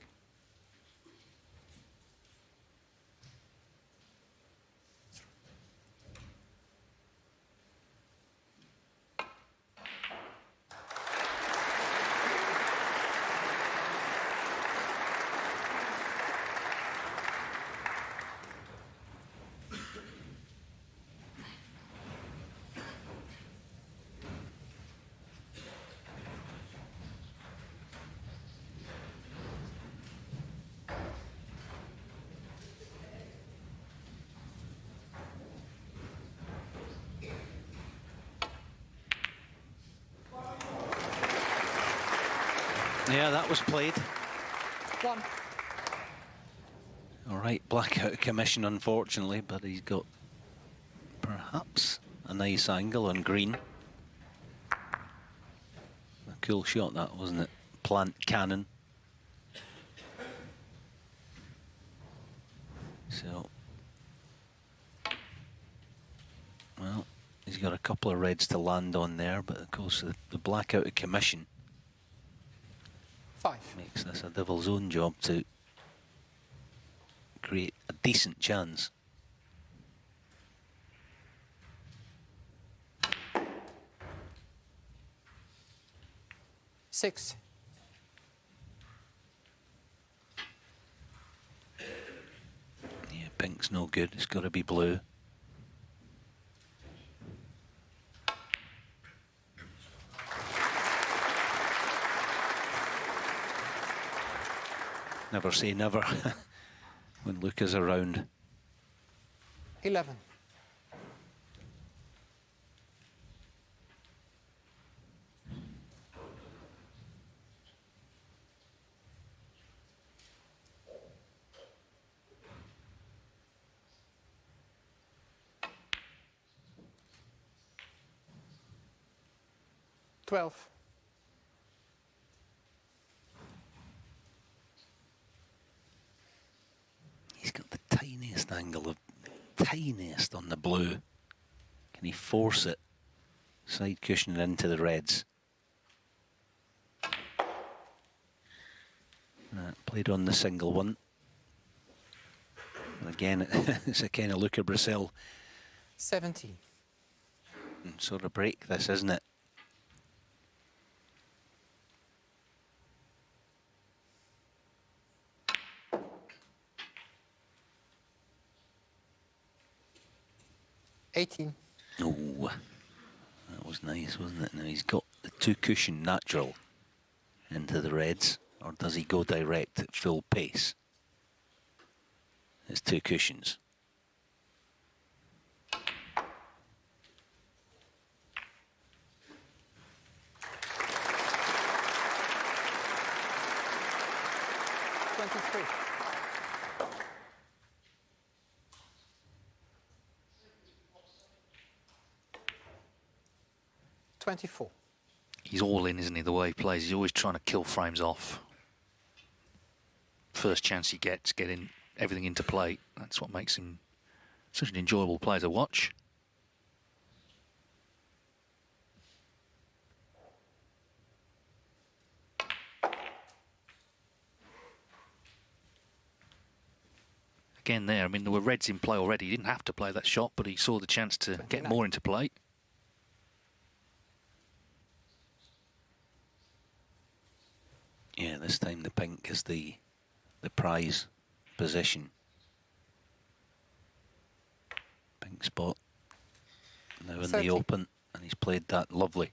Yeah, that was played. 1. All right, blackout commission, unfortunately, but he's got perhaps a nice angle on green. A cool shot, that, wasn't it? Plant cannon. So, well, he's got a couple of reds to land on there, but of course the blackout of commission 5. makes this a devil's own job to create a decent chance. Six. Yeah, pink's no good, it's got to be blue. Never say never when Luca's around. 11. Twelve. He's got the tiniest angle, of tiniest on the blue. Can he force it? Side cushioning into the reds. Played on the single one. And again, it's a kind of Luca Brecel 17. sort of break this, isn't it? 18. Oh, that was nice, wasn't it? Now he's got the 2-cushion natural into the reds, or does he go direct at full pace? It's 2 cushions. $24. He's all in, isn't he, the way he plays? He's always trying to kill frames off. First chance he gets, getting everything into play. That's what makes him such an enjoyable player to watch. Again there, I mean, there were reds in play already. He didn't have to play that shot, but he saw the chance to 29. get more into play. Yeah, this time the pink is the prize position. Pink spot. Now in 30. the open, and he's played that lovely.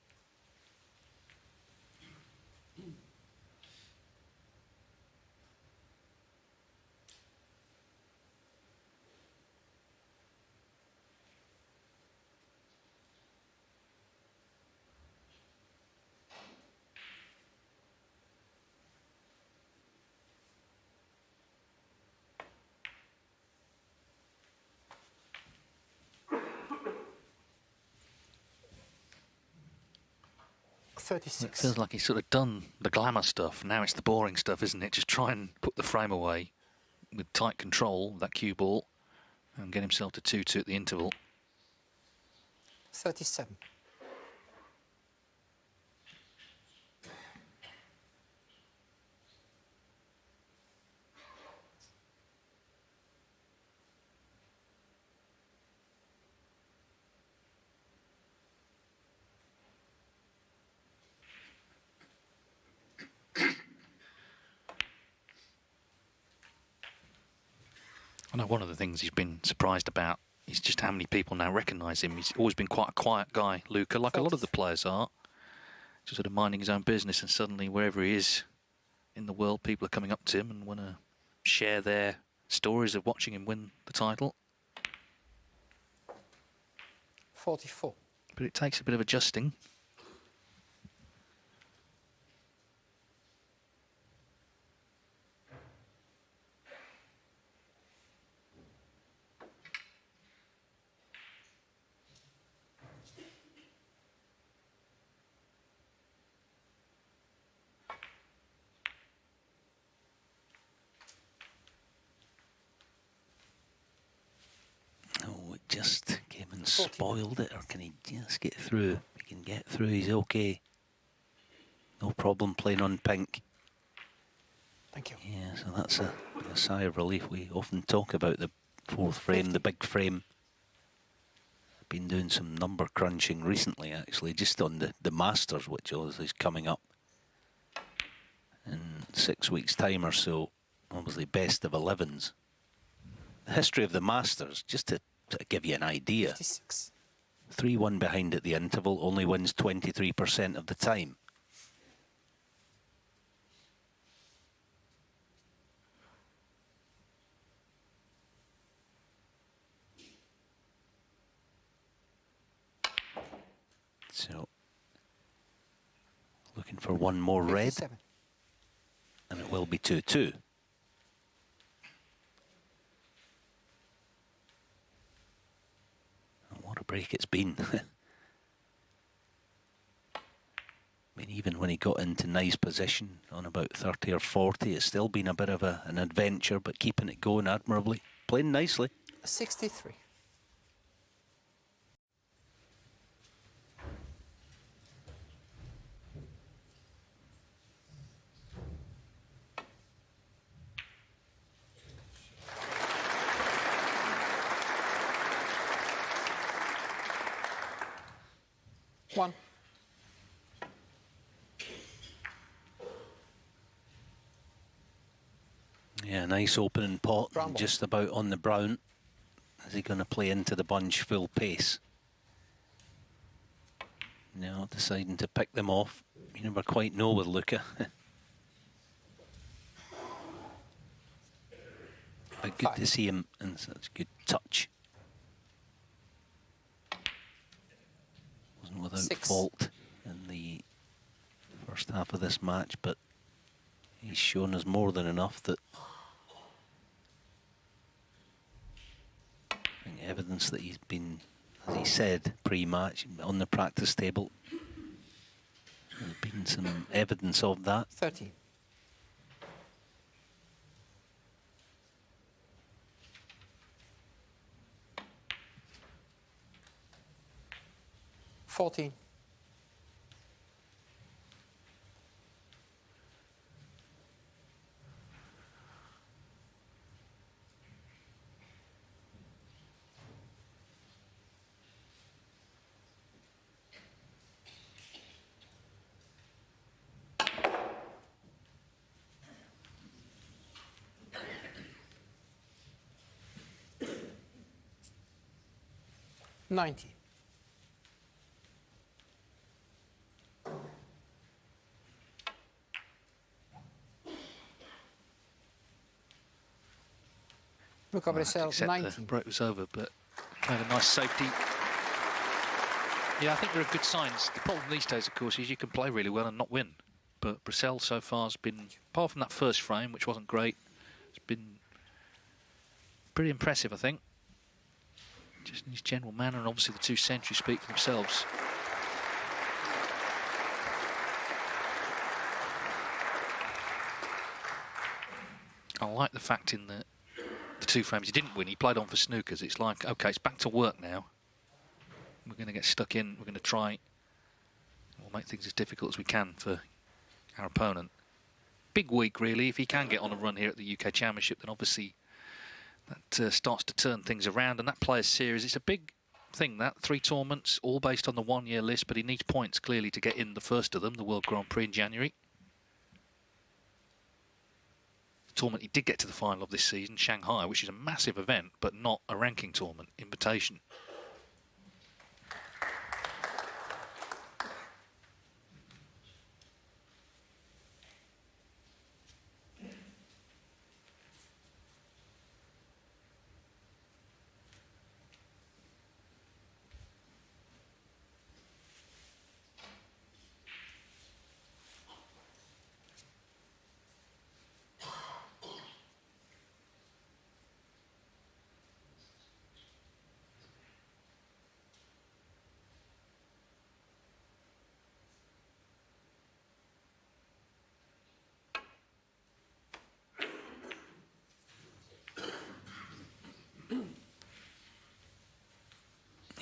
It 36. feels like he's sort of done the glamour stuff. Now it's the boring stuff, isn't it? Just try and put the frame away with tight control, that cue ball, and get himself to 2-2 at the interval. 37. I know one of the things he's been surprised about is just how many people now recognise him. He's always been quite a quiet guy, Luca, like a lot of the players are. Just sort of minding his own business, and suddenly wherever he is in the world, people are coming up to him and want to share their stories of watching him win the title. 44. But it takes a bit of adjusting. Oh, it just came and spoiled it, or can he just get through? If he can get through, he's okay. No problem playing on pink. Thank you. Yeah, so that's a sigh of relief. We often talk about the 4th frame, the big frame. I've been doing some number crunching recently, actually, just on the Masters, which is coming up in 6 weeks' time or so. Obviously, best of 11s. The history of the Masters, just to give you an idea. 56. 3-1 behind at the interval, only wins 23% of the time. So, looking for one more red, 57. and it will be 2-2. What a break it's been. I mean, even when he got into nice position on about 30 or 40, it's still been a bit of an adventure, but keeping it going admirably. Playing nicely. 63. One. Yeah, nice opening pot, Brown ball. just about on the brown. Is he going to play into the bunch full pace? Now deciding to pick them off. You never quite know with Luca. But good to see him in such good touch. Wasn't without fault in the first half of this match, but he's shown us more than enough that I think evidence that he's been, as he said, pre-match on the practice table. There's been some evidence of that. 30. $14. $90. Luca Brecel, 90. The break was over, but kind of nice safety. Yeah, I think there are good signs. The problem these days, of course, is you can play really well and not win. But Brecel so far has been, apart from that first frame, which wasn't great, it's been pretty impressive, I think. Just in his general manner, and obviously the two centuries speak for themselves. I like the fact in the two frames he didn't win, he played on for snookers. It's like, okay, it's back to work now. We're going to get stuck in, we're going to try. We'll make things as difficult as we can for our opponent. Big week, really. If he can get on a run here at the UK Championship, then obviously that starts to turn things around. And that Players' Series, it's a big thing, that. 3 tournaments, all based on the one-year list, but he needs points, clearly, to get in the first of them, the World Grand Prix in January. Tournament he did get to the final of this season, Shanghai, which is a massive event, but not a ranking tournament, invitation.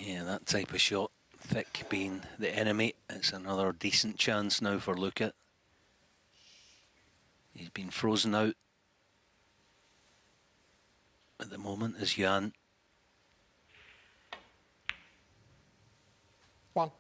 Yeah, that type of shot, thick being the enemy, it's another decent chance now for Luca. He's been frozen out at the moment as Yuan. 1.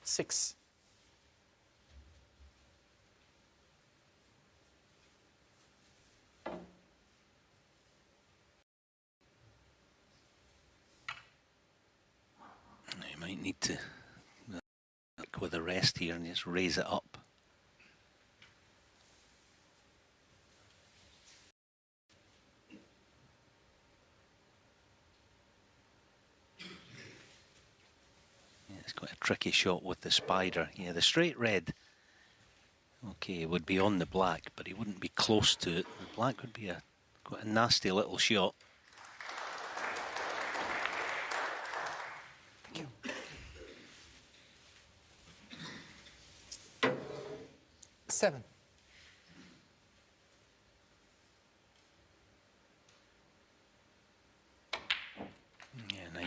$6. You might need to look with the rest here and just raise it up. It's quite a tricky shot with the spider. Yeah, the straight red, okay, would be on the black, but he wouldn't be close to it. The black would be quite a nasty little shot. Thank you. 7.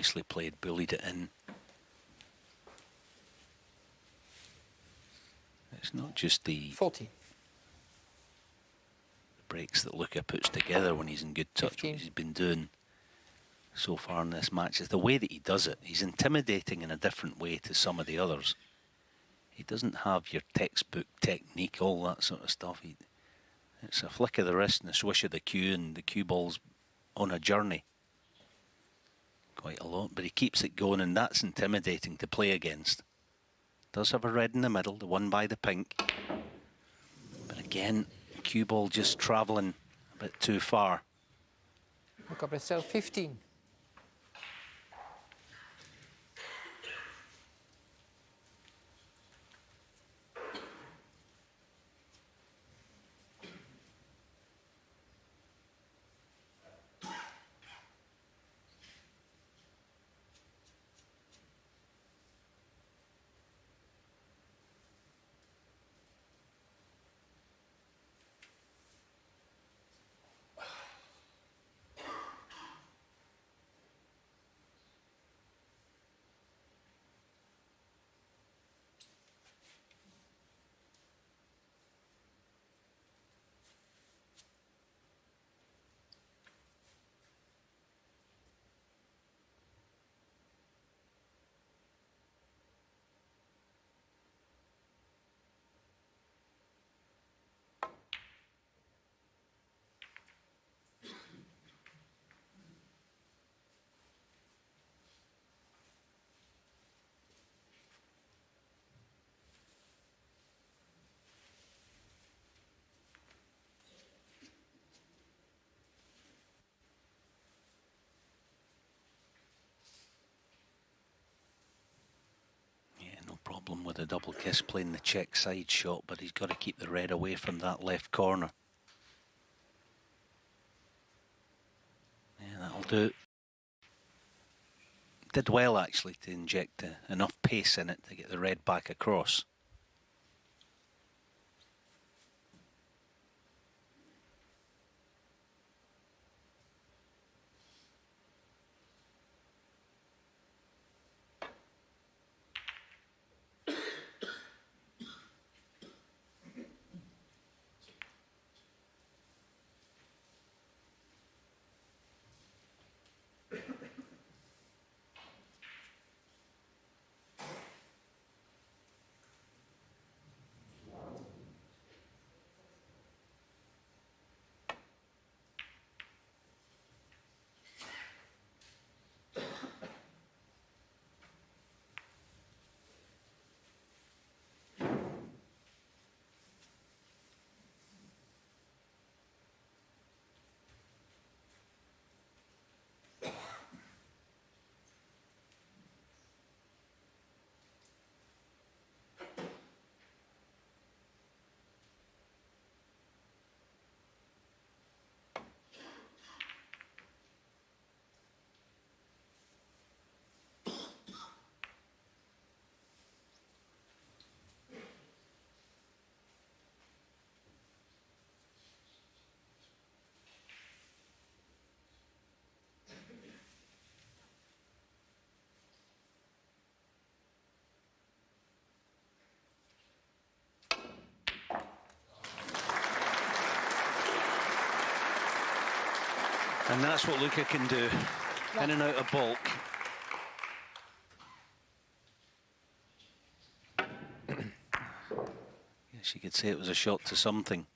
Nicely played, bullied it in. It's not just the 40. breaks that Luca puts together when he's in good touch, 15. what he's been doing so far in this match. It's the way that he does it. He's intimidating in a different way to some of the others. He doesn't have your textbook technique, all that sort of stuff. It's a flick of the wrist and a swish of the cue, and the cue ball's on a journey. Quite a lot, but he keeps it going, and that's intimidating to play against. Does have a red in the middle, the one by the pink. But again, cue ball just travelling a bit too far. Luca Brecel, 15. No problem with a double kiss playing the check side shot, but he's got to keep the red away from that left corner. Yeah, that'll do. Did well actually to inject enough pace in it to get the red back across. And that's what Luca can do, in and out of bulk. Yes, you could say it was a shot to something.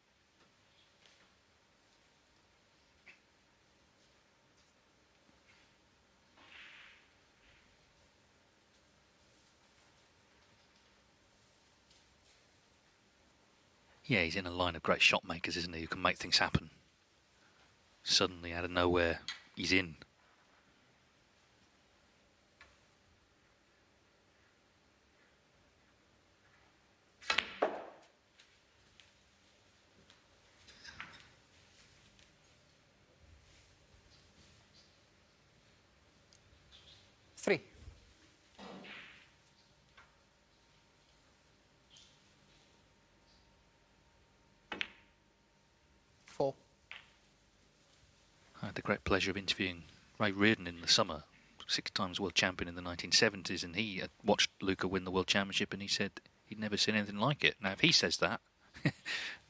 Yeah, he's in a line of great shot makers, isn't he, who can make things happen. Suddenly, out of nowhere, he's in. Three. Four. I had the great pleasure of interviewing Ray Reardon in the summer. 6 times world champion in the 1970s, and he had watched Luca win the world championship, and he said he'd never seen anything like it. Now, if he says that,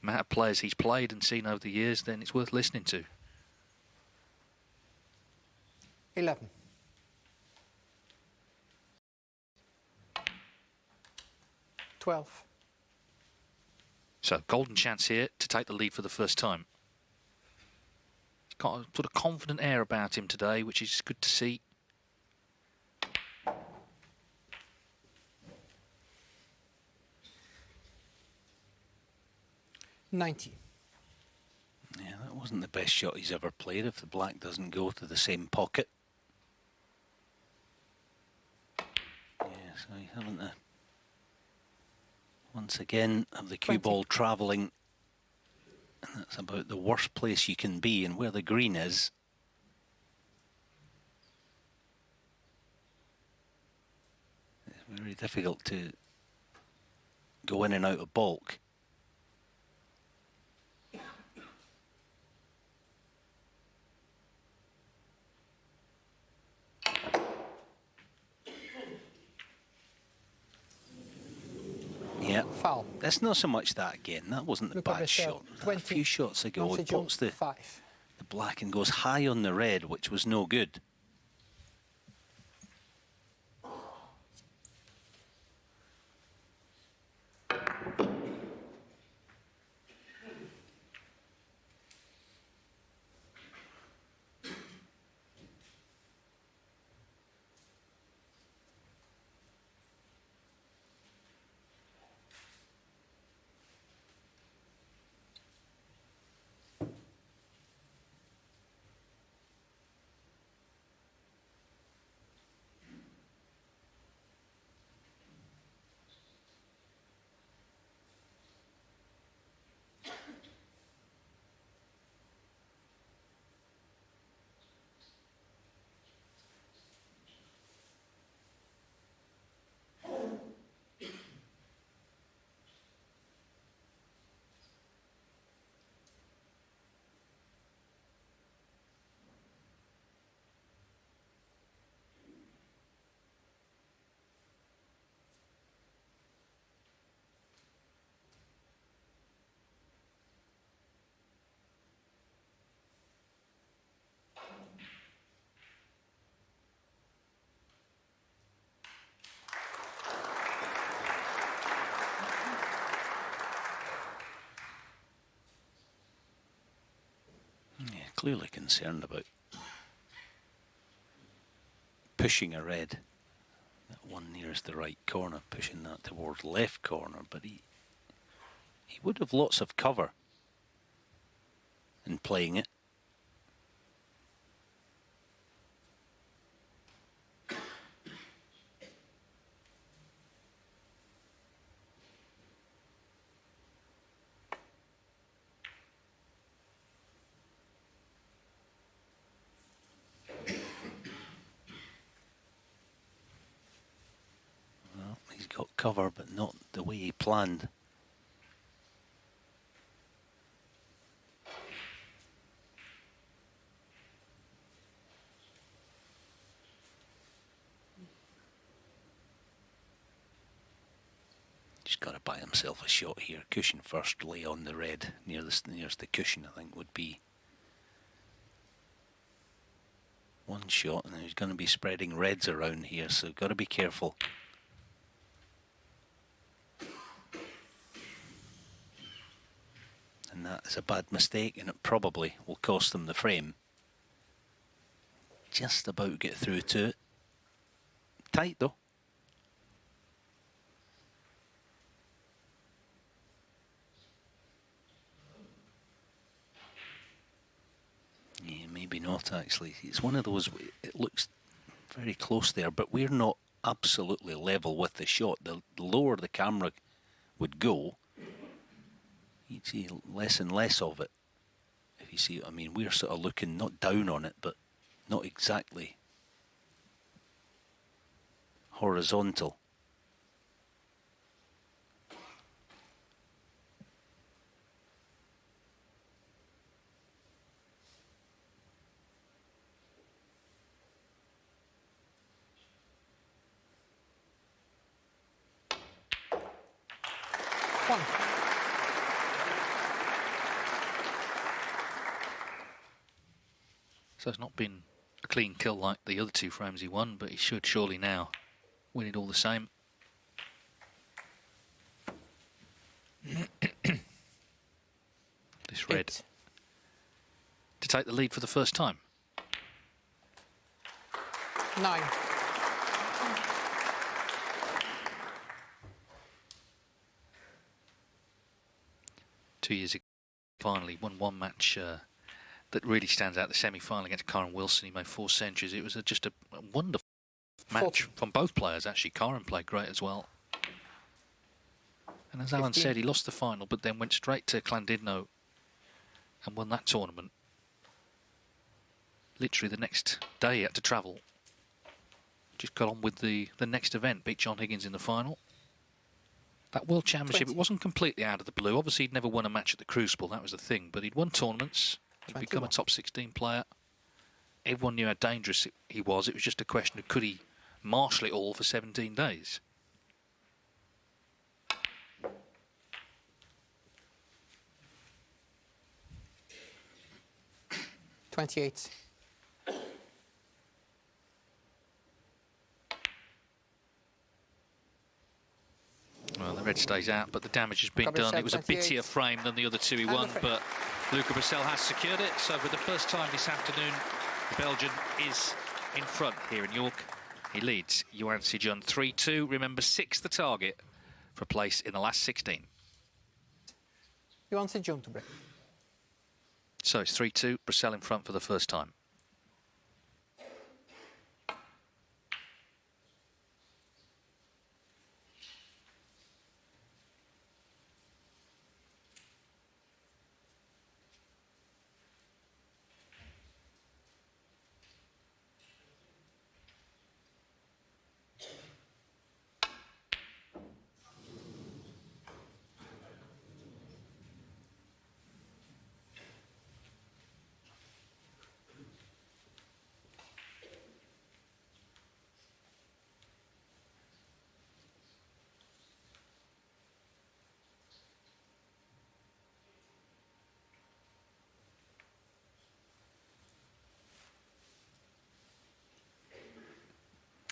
amount of players he's played and seen over the years, then it's worth listening to. 11. $12. So, golden chance here to take the lead for the first time. He's got a sort of confident air about him today, which is good to see. $90. Yeah, that wasn't the best shot he's ever played if the black doesn't go to the same pocket. Yeah, so you haven't once again have the cue 20. ball travelling, and that's about the worst place you can be, and where the green is. It's very difficult to go in and out of balk. Yeah, Foul. that's not so much that again. That wasn't the Luca bad Brecel, shot. A 20. few shots ago, Yuan it SiJun, puts the 5. black and goes high on the red, which was no good. Clearly concerned about pushing a red. That one nearest the right corner, pushing that towards left corner, but he would have lots of cover in playing it. He's got cover, but not the way he planned. Just got to buy himself a shot here. Cushion first, lay on the red nearest the cushion, I think would be one shot, and he's going to be spreading reds around here, so got to be careful. And that is a bad mistake, and it probably will cost them the frame. Just about get through to it. Tight though. Yeah, maybe not actually. It's one of those, it looks very close there, but we're not absolutely level with the shot. The lower the camera would go, you'd see less and less of it. If you see what I mean, we're sort of looking not down on it, but not exactly horizontal. 1. So it's not been a clean kill like the other 2 frames he won, but he should surely now win it all the same. This red 8. to take the lead for the first time. 9. Two years ago, finally won one match that really stands out, the semi-final against Karen Wilson. He made 4 centuries. It was just a wonderful match from both players, actually. Karen played great as well. And as Alan said, he lost the final, but then went straight to Llandudno and won that tournament. Literally the next day he had to travel. Just got on with the next event, beat John Higgins in the final. That World Championship, 20. it wasn't completely out of the blue. Obviously, he'd never won a match at the Crucible, that was the thing. But he'd won tournaments, he'd become a top 16 player. Everyone knew how dangerous he was. It was just a question of could he marshal it all for 17 days. $28. Well, the red stays out, but the damage has been done. It was a bittier frame than the other 2 he won, but Luca Brecel has secured it. So for the first time this afternoon, the Belgian is in front here in York. He leads Yuan SiJun 3-2. Remember, 6 the target for a place in the last 16. Yuan SiJun to break. So it's 3-2, Brecel in front for the first time.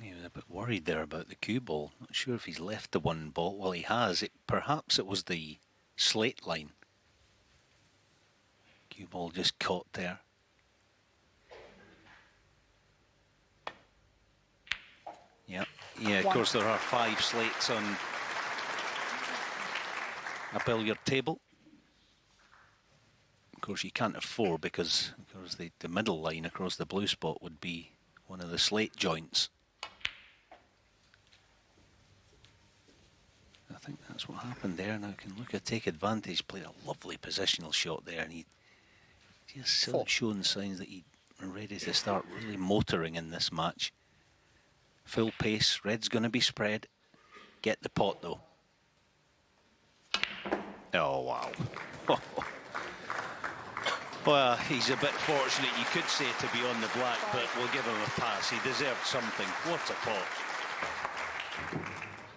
He was a bit worried there about the cue ball. Not sure if he's left the one ball. Well, he has. Perhaps it was the slate line. Cue ball just caught there. Yeah, of course there are 5 slates on a billiard table. Of course you can't have 4 because of course the middle line across the blue spot would be one of the slate joints. I think that's what happened there. Now can Luca take advantage, played a lovely positional shot there, and he just shown signs that he's ready to start really motoring in this match. Full pace, red's going to be spread. Get the pot though. Oh wow. Well, he's a bit fortunate, you could say, to be on the black, but we'll give him a pass. He deserved something. What a pot.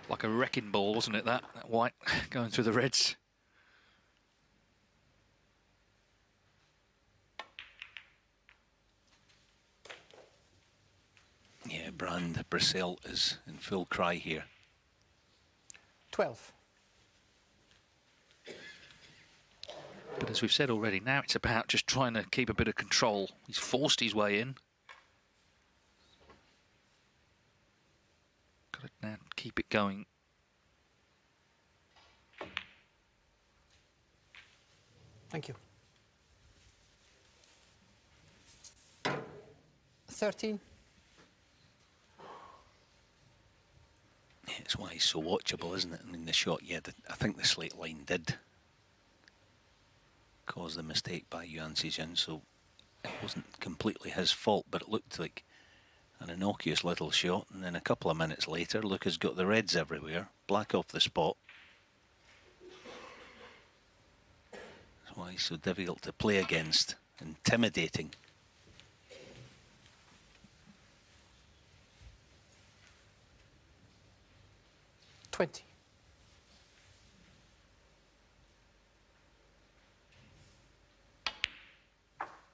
Like a wrecking ball, wasn't it, that white going through the reds? Yeah, Brand Brecel is in full cry here. 12. But as we've said already, now it's about just trying to keep a bit of control. He's forced his way in. Got to now keep it going. Thank you. 13. It's why he's so watchable, isn't it? I mean, the shot, yeah, I think the slate line did cause the mistake by Yuan SiJun, so it wasn't completely his fault, but it looked like an innocuous little shot, and then a couple of minutes later, Luca's got the reds everywhere, black off the spot. That's why he's so difficult to play against, intimidating.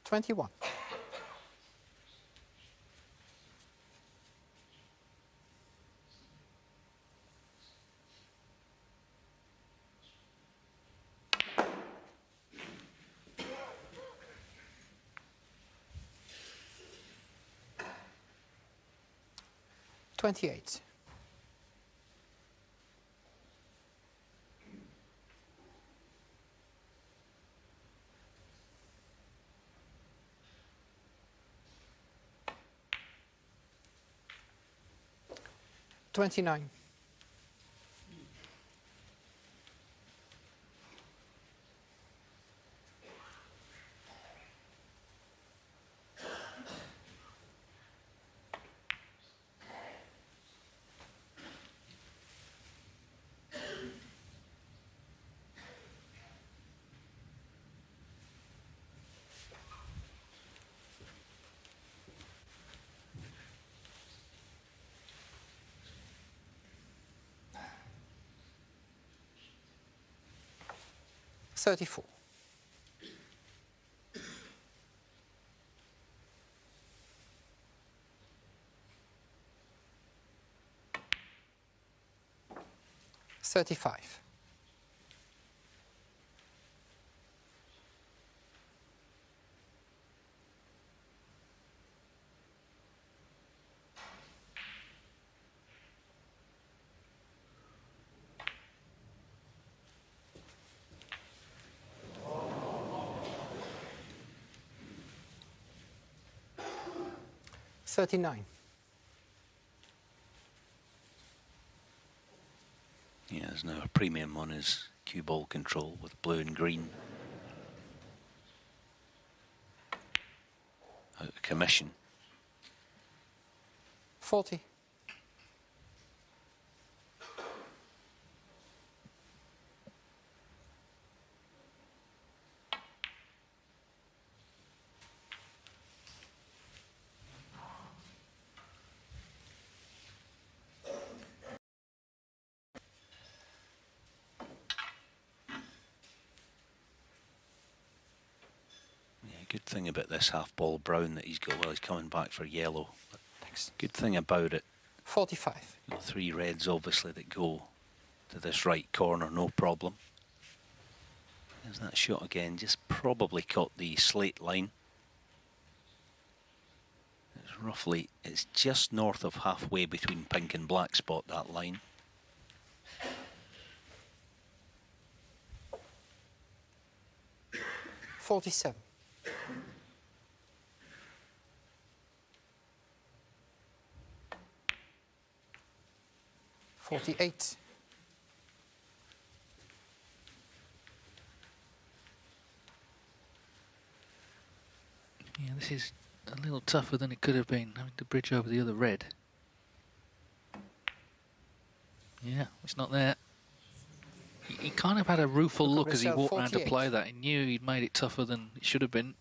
21. $28. $29. $34. $35. $39. Yeah, there's now a premium on his cue ball control with blue and green. Out of commission. 40. Good thing about this half ball brown that he's got, well, he's coming back for yellow. Thanks. Good thing about it, 45. you've got 3 reds obviously that go to this right corner, no problem. There's that shot again, just probably caught the slate line. It's roughly, it's just north of halfway between pink and black spot, that line. $47. $48. Yeah, this is a little tougher than it could have been, having to bridge over the other red. Yeah, it's not there. He kind of had a rueful look as he Brecel, walked around to 48. play that. He knew he'd made it tougher than it should have been.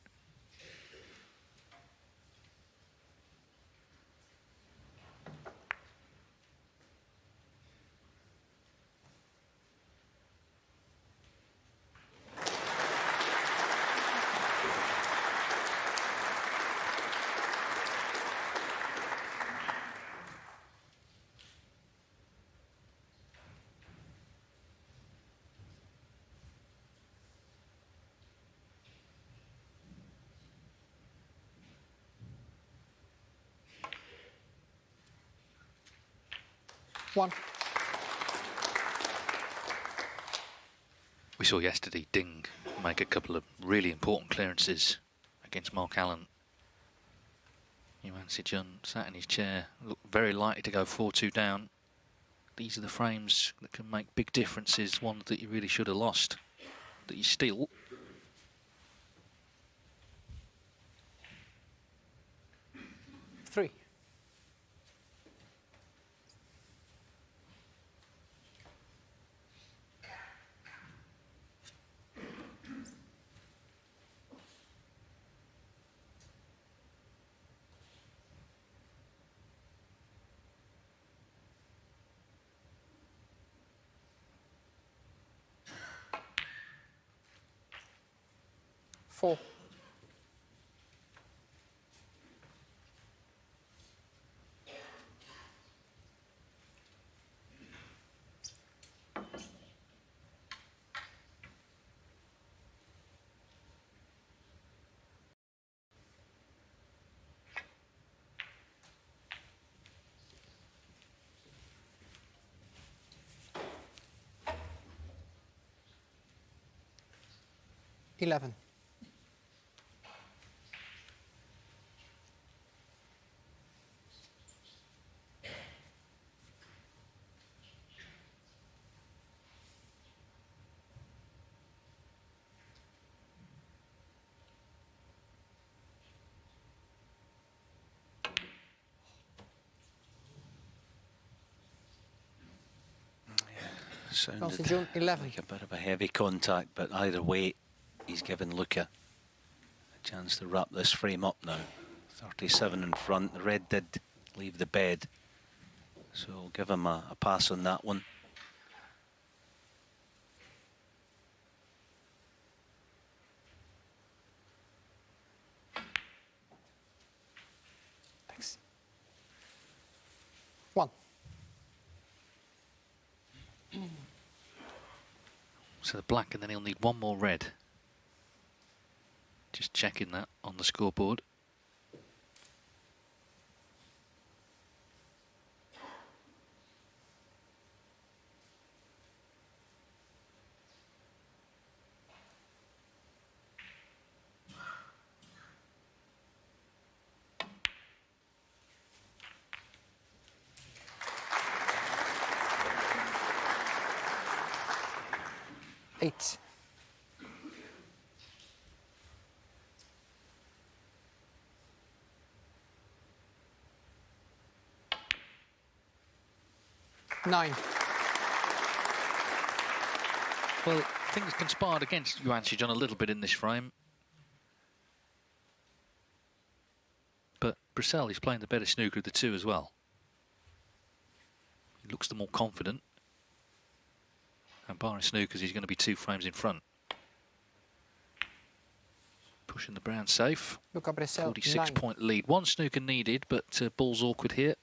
One. We saw yesterday Ding make a couple of really important clearances against Mark Allen. Yuan SiJun sat in his chair, looked very likely to go 4-2 down. These are the frames that can make big differences, ones that you really should have lost, that you steal. Three. Four. 11. Sounded SiJun, 11. like a bit of a heavy contact, but either way, he's given Luca a chance to wrap this frame up now. 37 in front. The red did leave the bed, so we'll give him a pass on that one. Thanks. 1. So the black, and then he'll need one more red. Just checking that on the scoreboard. Eight. Nine. Well, things conspired against Yuan SiJun a little bit in this frame. But Brecel is playing the better snooker of the two as well. He looks the more confident. And barring snookers, he's going to be 2 frames in front. Pushing the brown safe. Luca Brecel, 46-point lead. 1 snooker needed, but ball's awkward here.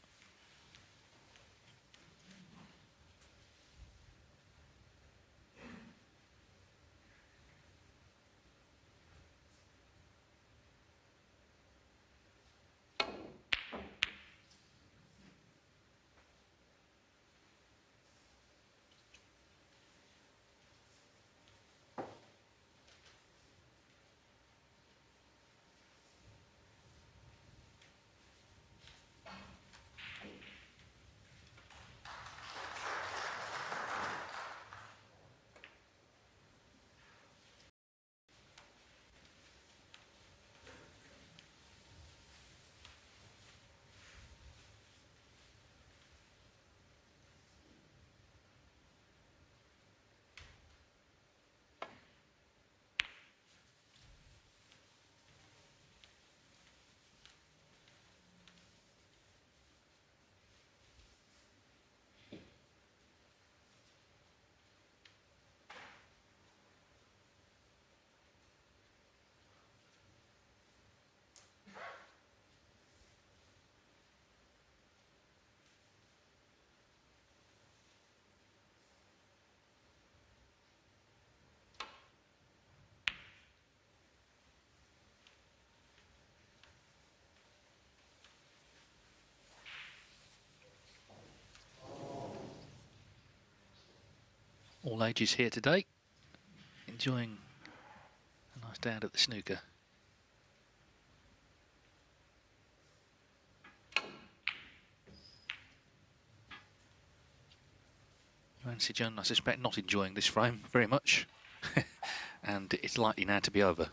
All ages here today, enjoying a nice day out at the snooker. Yuan SiJun, I suspect, not enjoying this frame very much, and it's likely now to be over.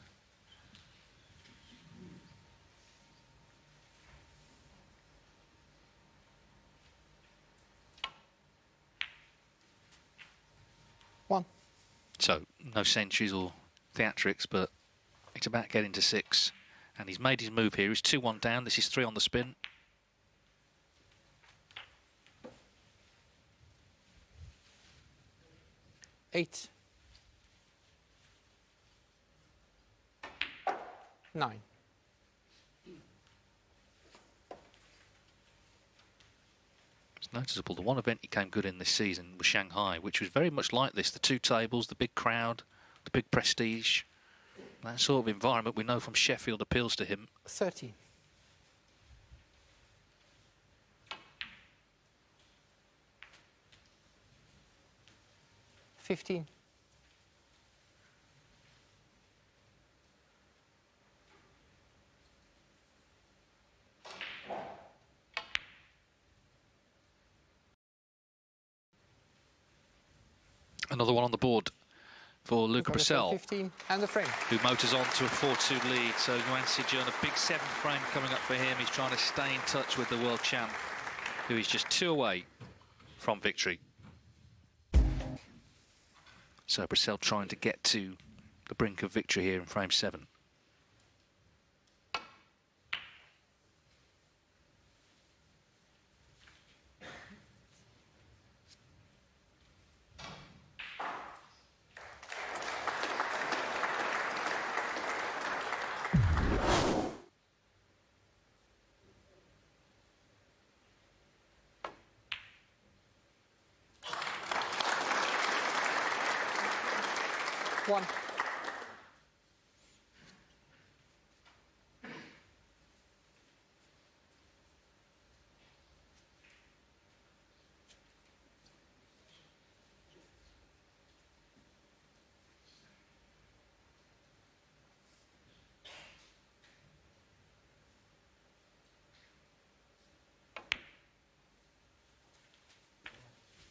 One. So, no centuries or theatrics, but it's about getting to 6. And he's made his move here. He's 2-1 down. This is 3 on the spin. Eight. 9. It's noticeable. The one event he came good in this season was Shanghai, which was very much like this. The 2 tables, the big crowd, the big prestige. That sort of environment we know from Sheffield appeals to him. 30. 15. Another one on the board for Luca Brecel, 15 and the frame. who motors on to a 4-2 lead. So Yuan SiJun, a big 7th frame coming up for him. He's trying to stay in touch with the world champ, who is just 2 away from victory. So Brecel trying to get to the brink of victory here in frame 7. One.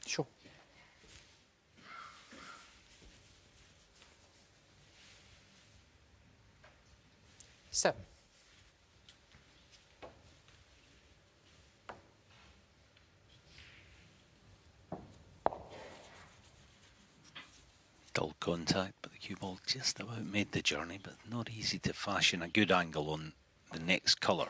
Sure. Seven. Dull contact, but the cue ball just about made the journey, but not easy to fashion a good angle on the next colour.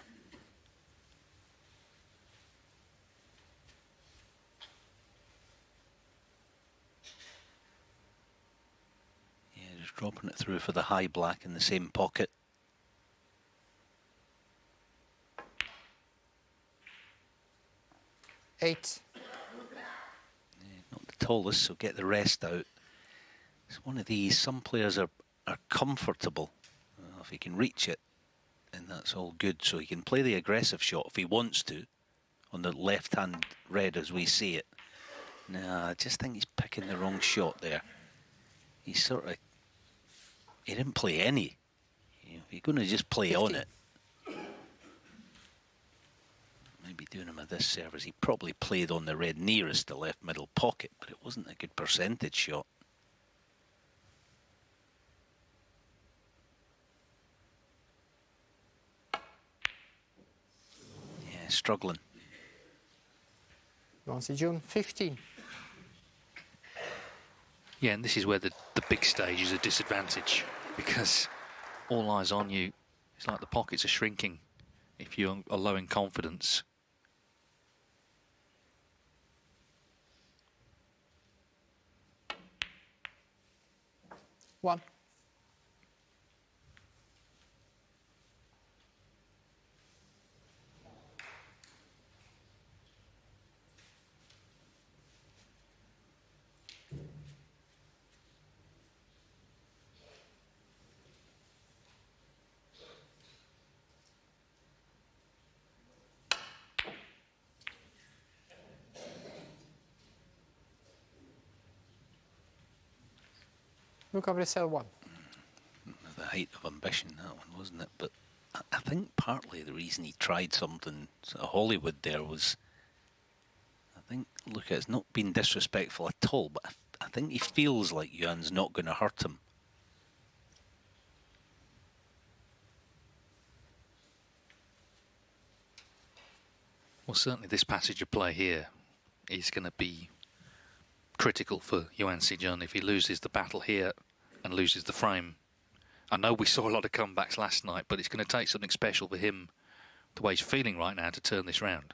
Yeah, just dropping it through for the high black in the same pocket. Eight. Yeah, not the tallest, so get the rest out. It's one of these, some players are comfortable. If he can reach it, then that's all good. So he can play the aggressive shot if he wants to, on the left-hand red as we see it. Nah, I just think he's picking the wrong shot there. He's sort of, he didn't play any. You know, if you're going to just play 15. on it, maybe doing him a disservice. He probably played on the red nearest the left middle pocket, but it wasn't a good percentage shot. Yeah, struggling. Yuan SiJun, 15. Yeah, and this is where the big stage is a disadvantage, because all eyes on you. It's like the pockets are shrinking if you are low in confidence. One. Luca Brecel, one. The height of ambition, that one, wasn't it? But I think partly the reason he tried something sort of Hollywood there was, I think, look, it's not been disrespectful at all, but I think he feels like Yuan's not going to hurt him. Well, certainly this passage of play here is going to be critical for Yuan SiJun if he loses the battle here and loses the frame. I know we saw a lot of comebacks last night, but it's going to take something special for him, the way he's feeling right now, to turn this round.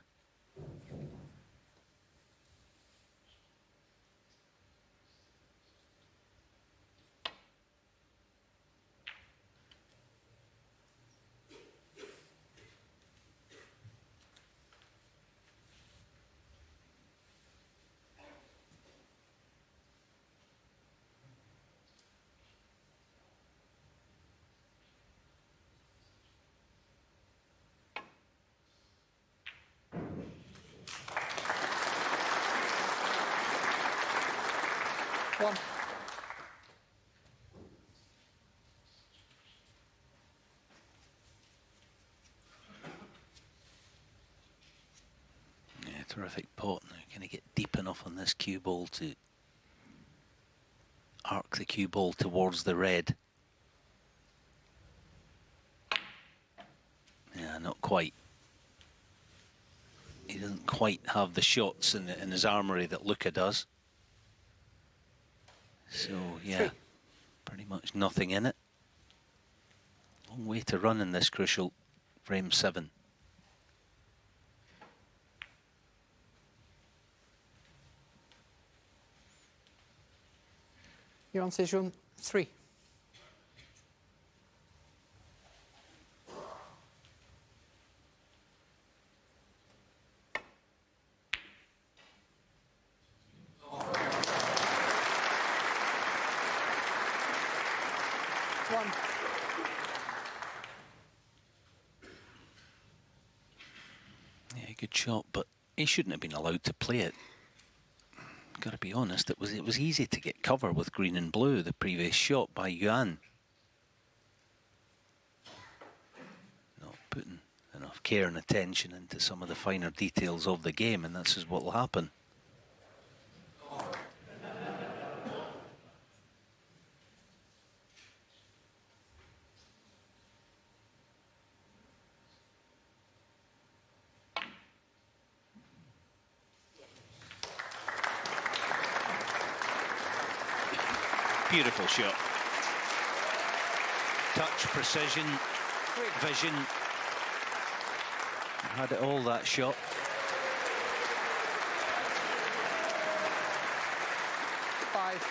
One. Yeah, terrific pot. Now, can he get deep enough on this cue ball to arc the cue ball towards the red. Yeah, not quite. He doesn't quite have the shots in his armoury that Luca does. So, yeah, pretty much nothing in it. Long way to run in this crucial frame 7. Yuan SiJun 3. Yeah, good shot, but he shouldn't have been allowed to play it. Got to be honest, it was easy to get cover with green and blue, the previous shot by Yuan. Not putting enough care and attention into some of the finer details of the game, and this is what will happen. Beautiful shot. Touch, precision, vision. Had it all, that shot. Five.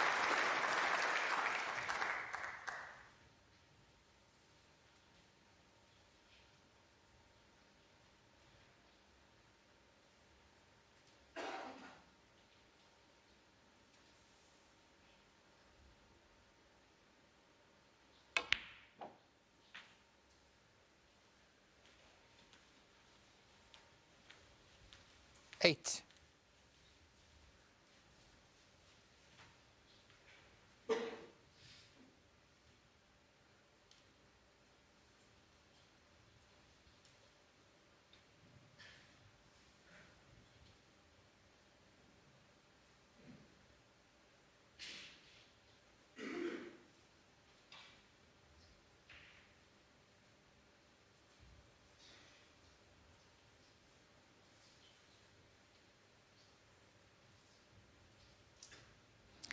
Eight.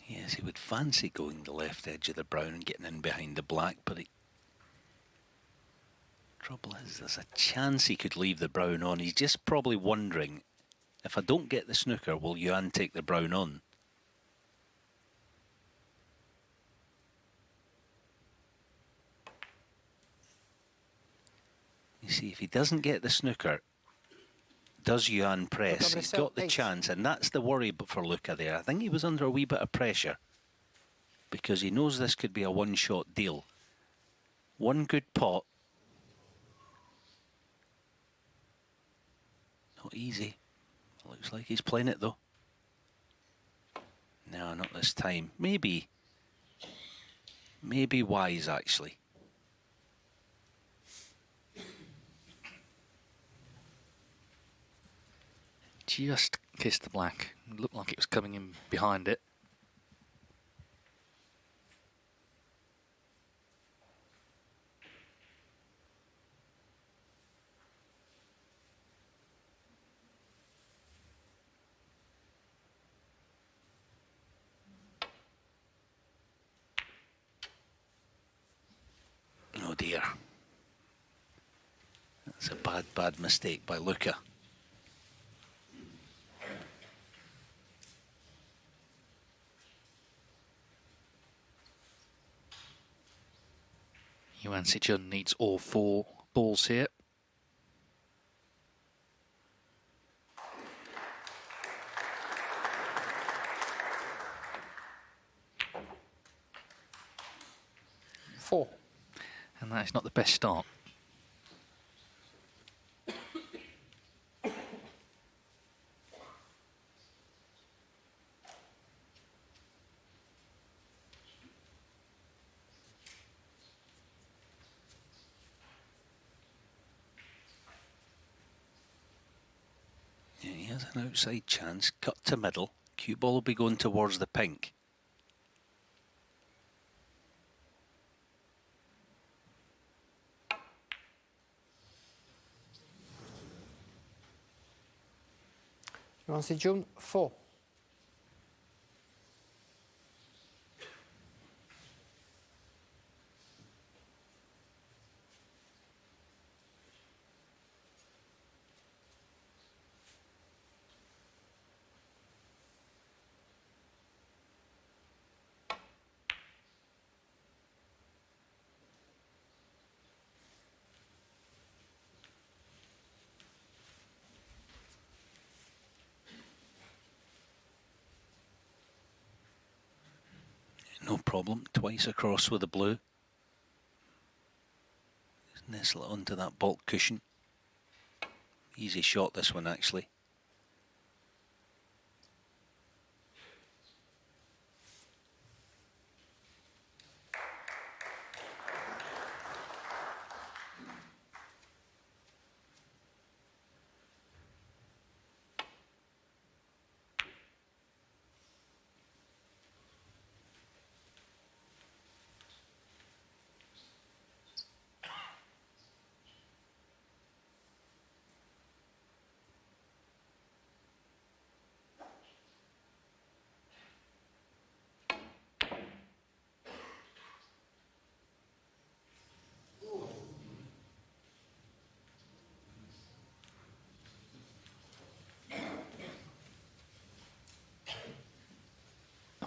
Yes, he would fancy going the left edge of the brown and getting in behind the black, but trouble is there's a chance he could leave the brown on. He's just probably wondering, if I don't get the snooker, will Yuan take the brown on? You see, if he doesn't get the snooker, does Yuan press? He's got the chance, and that's the worry for Luca there. I think he was under a wee bit of pressure because he knows this could be a one-shot deal. One good pot. Not easy. Looks like he's playing it, though. No, not this time. Maybe wise, actually. Just kissed the black. Looked like it was coming in behind it. Oh dear. That's a bad mistake by Luca. Yuan SiJun needs all 4 balls here. Four. And that is not the best start. Yeah, he has an outside chance. Cut to middle. Cue ball will be going towards the pink. Yuan SiJun, 4. No problem, twice across with the blue. Just nestle it onto that baulk cushion. Easy shot this one actually.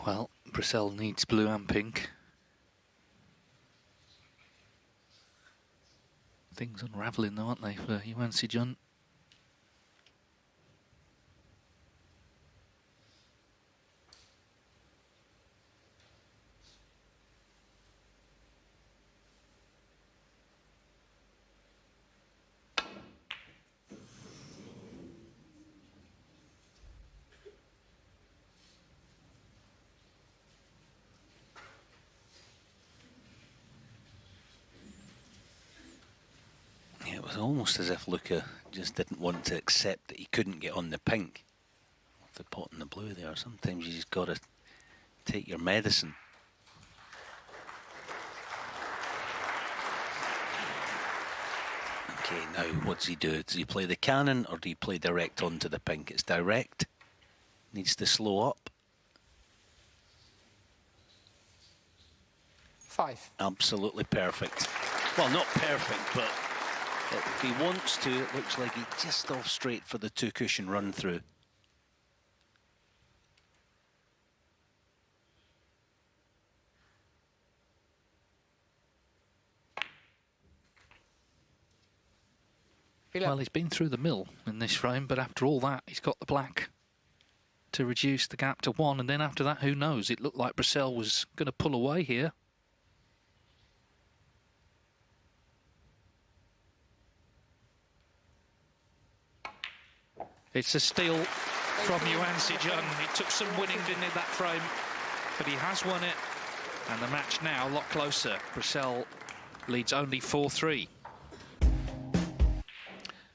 Well, Brecel needs blue and pink. Things unravelling though, aren't they, for Yuan SiJun? It was almost as if Luca just didn't want to accept that he couldn't get on the pink. The pot and the blue there. Sometimes you just got to take your medicine. Okay, now what does he do? Does he play the cannon or do you play direct onto the pink? It's direct. Needs to slow up. 5. Absolutely perfect. Well, not perfect, but if he wants to, it looks like he's just off straight for the two cushion run through. Well, he's been through the mill in this frame, but after all that, he's got the black to reduce the gap to 1, and then after that, who knows? It looked like Brecel was going to pull away here. It's a steal from Yuan SiJun. It took some winning, didn't it, that frame? But he has won it, and the match now a lot closer. Brecel leads only 4-3.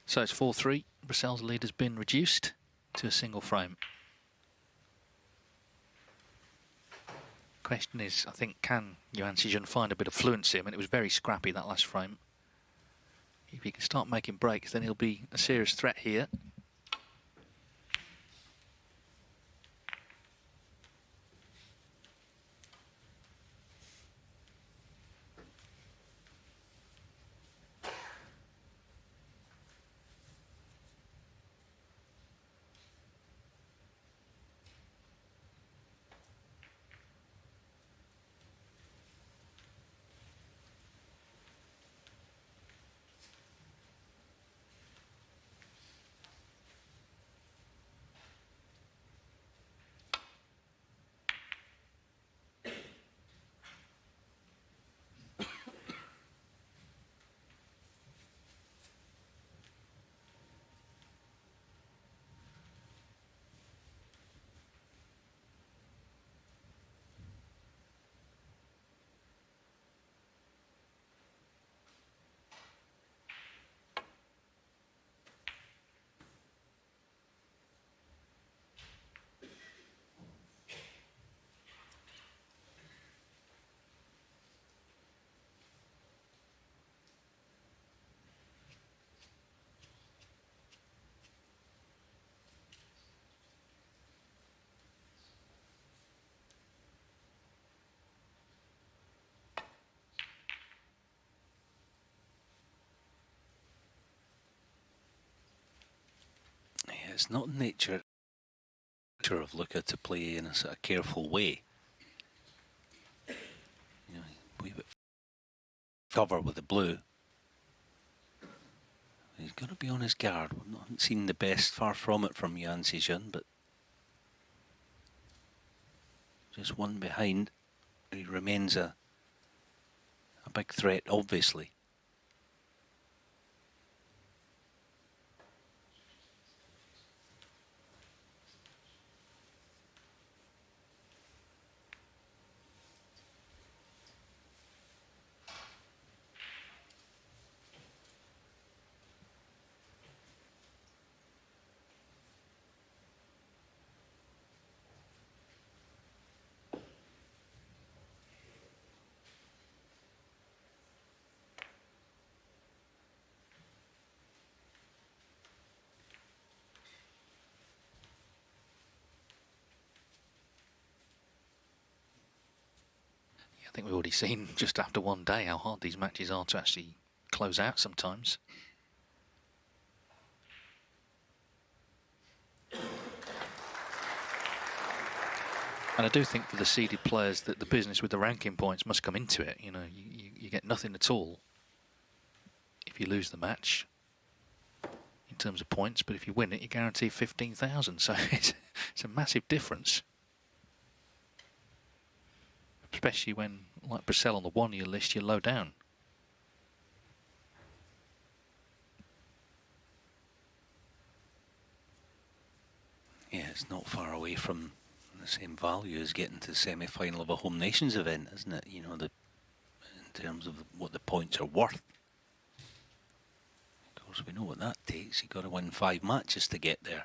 So it's 4-3. Brecel's lead has been reduced to a single frame. Question is, I think, can Yuan SiJun find a bit of fluency? I mean, it was very scrappy, that last frame. If he can start making breaks, then he'll be a serious threat here. it's not nature of Luca to play in a sort of careful way. You know, a wee bit cover with the blue. He's got to be on his guard. We've not seen the best, far from it, from Yuan SiJun, but just one behind. He remains a big threat, obviously. I think we've already seen just after one day how hard these matches are to actually close out sometimes. And I do think for the seeded players that the business with the ranking points must come into it. You know, you get nothing at all if you lose the match in terms of points, but if you win it, you guarantee 15,000. So it's a massive difference. Especially when, like Brecel on the 1 year list, you're low down. Yeah, it's not far away from the same value as getting to the semi-final of a Home Nations event, isn't it? You know, in terms of what the points are worth. Of course, we know what that takes. You've got to win 5 matches to get there.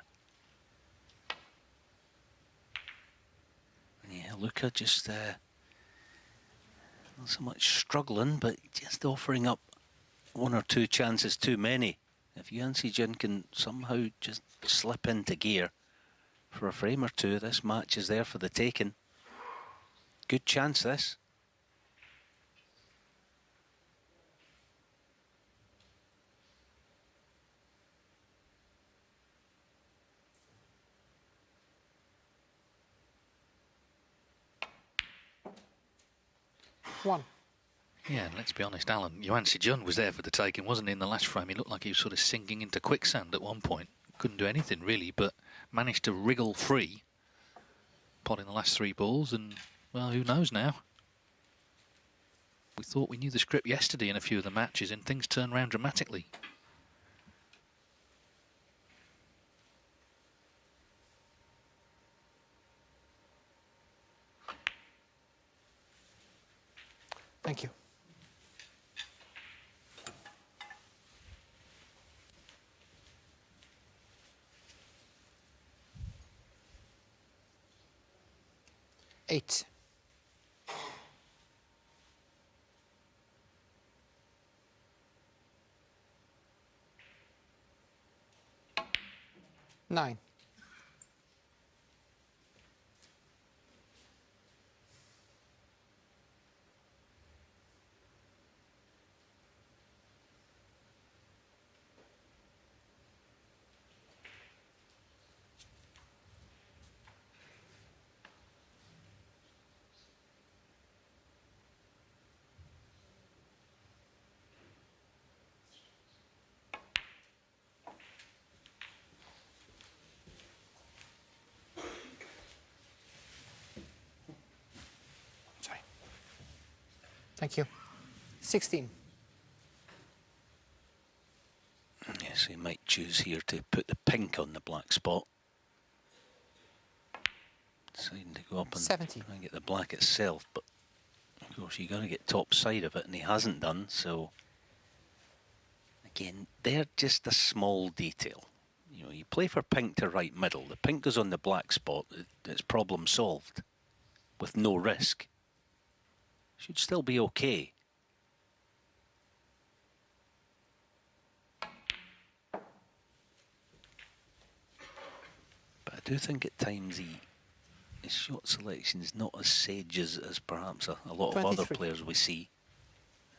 Yeah, Luca just not so much struggling, but just offering up 1 or 2 chances too many. If Yuan SiJun can somehow just slip into gear for a frame or 2, this match is there for the taking. Good chance, this. One. Yeah, and let's be honest, Alan, Yuan SiJun was there for the taking, wasn't he, in the last frame? He looked like he was sort of sinking into quicksand at one point. Couldn't do anything, really, but managed to wriggle free, potting the last 3 balls, and, well, who knows now? We thought we knew the script yesterday in a few of the matches, and things turned around dramatically. Thank you. Eight. Nine. Thank you. 16. Yes, he might choose here to put the pink on the black spot. Deciding to go up and 70. try and get the black itself, but of course you got to get top side of it, and he hasn't done, so again, they're just a small detail. You know, you play for pink to right middle, the pink goes on the black spot, it's problem solved with no risk. Should still be okay. But I do think at times his shot selection is not as sage as perhaps a lot of other 23. players we see.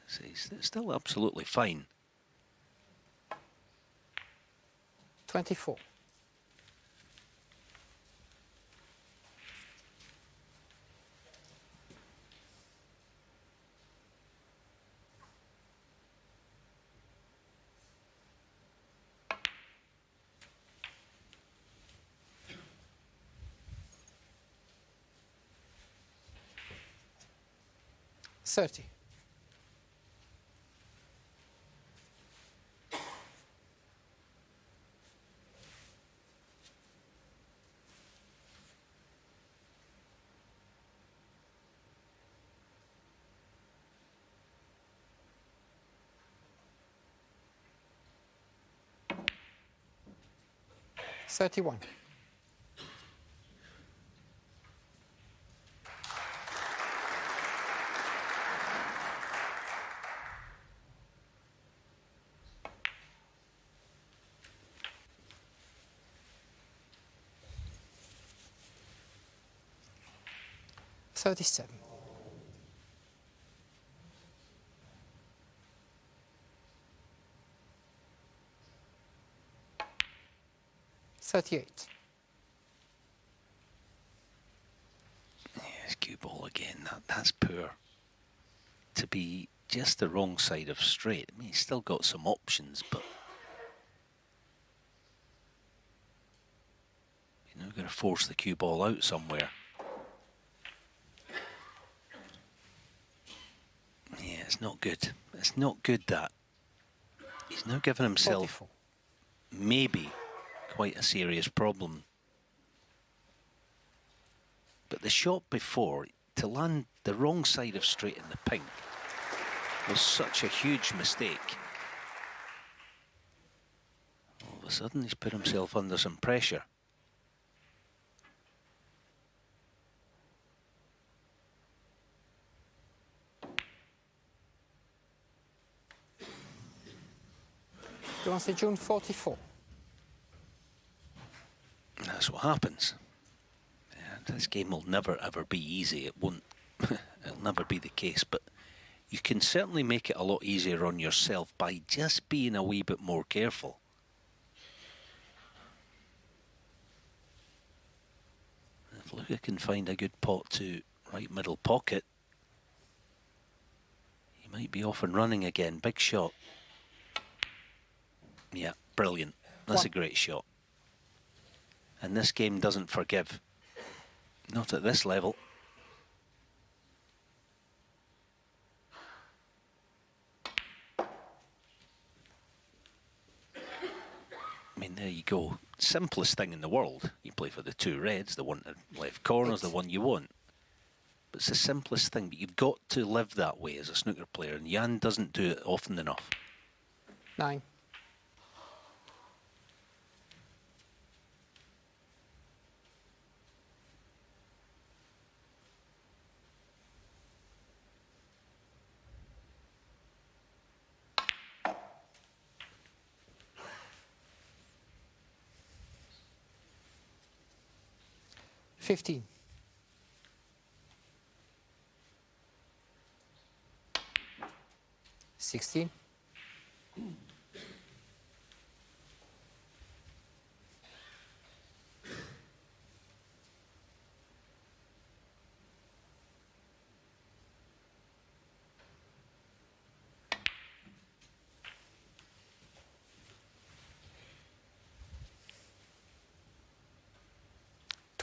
So he's still absolutely fine. 24. 30. $31. $37. $38. Yes, cue ball again. That's poor. To be just the wrong side of straight. I mean, he's still got some options, but you're now going to force the cue ball out somewhere. Yeah, it's not good. It's not good that. He's now given himself 44. maybe quite a serious problem. But the shot before, to land the wrong side of straight in the pink, was such a huge mistake. All of a sudden he's put himself under some pressure. Yuan SiJun 44. That's what happens. Yeah, this game will never ever be easy. It won't. It'll never be the case. But you can certainly make it a lot easier on yourself by just being a wee bit more careful. If Luca can find a good pot to right middle pocket, he might be off and running again. Big shot. Yeah, brilliant. That's a great shot. And this game doesn't forgive. Not at this level. I mean, there you go. Simplest thing in the world. You play for the two reds, the one at left corner is the one you want. But it's the simplest thing, but you've got to live that way as a snooker player, and Yuan doesn't do it often enough. 9. $15. $16.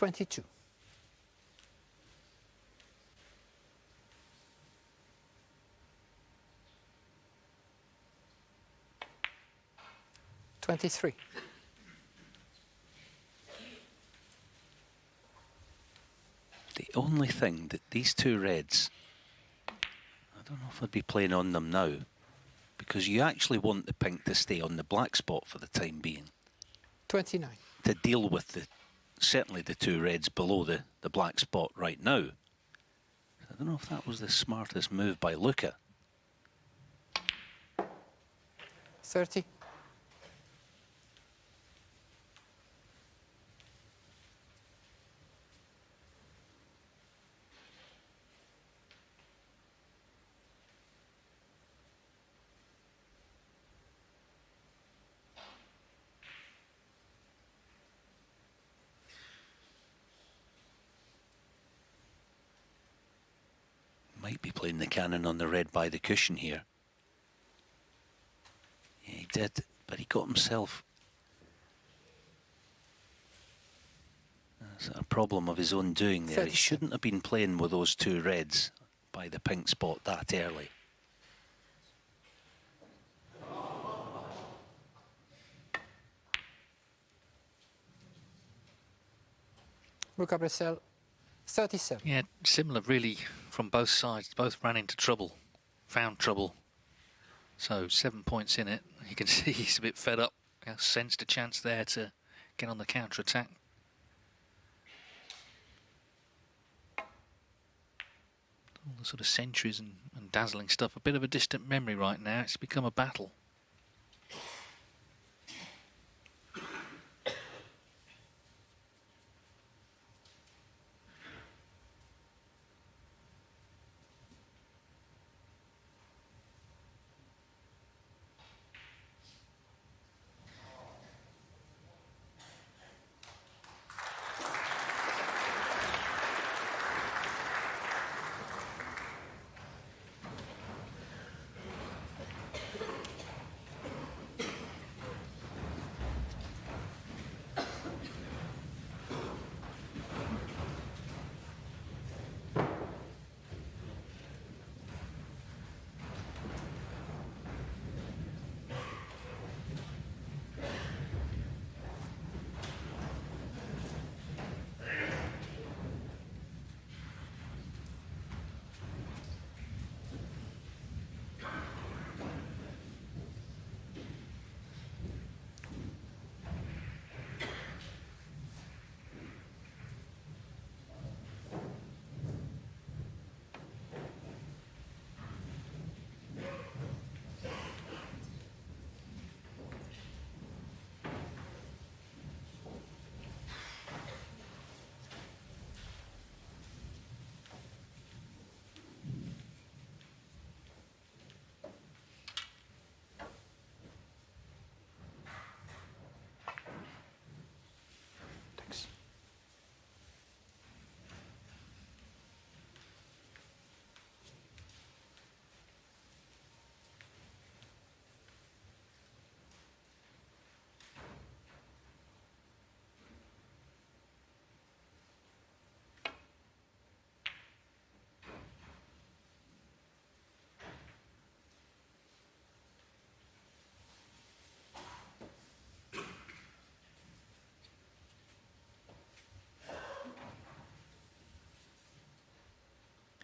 $22. $23. The only thing that these two reds, I don't know if I'd be playing on them now, because you actually want the pink to stay on the black spot for the time being. 29. To deal with certainly the two reds below the black spot right now. I don't know if that was the smartest move by Luca. 30. Might be playing the cannon on the red by the cushion here. Yeah, he did, but he got himself. That's a problem of his own doing there. He shouldn't have been playing with those two reds. by the pink spot that early. Luca Brecel, 37. Yeah, similar really from both sides. Both ran into trouble, found trouble. So 7 points in it. You can see he's a bit fed up. He sensed a chance there to get on the counter-attack. All the sort of centuries and dazzling stuff, a bit of a distant memory right now. It's become a battle.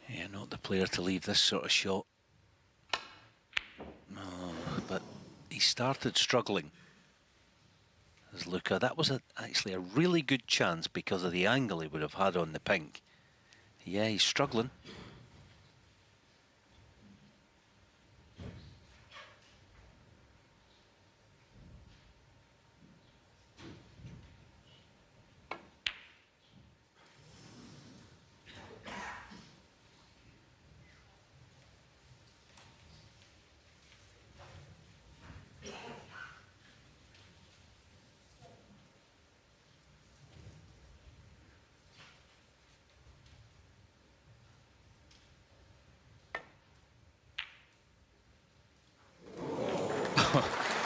Yeah, not the player to leave this sort of shot. No, but he started struggling. As Luca, that was actually a really good chance because of the angle he would have had on the pink. Yeah, he's struggling.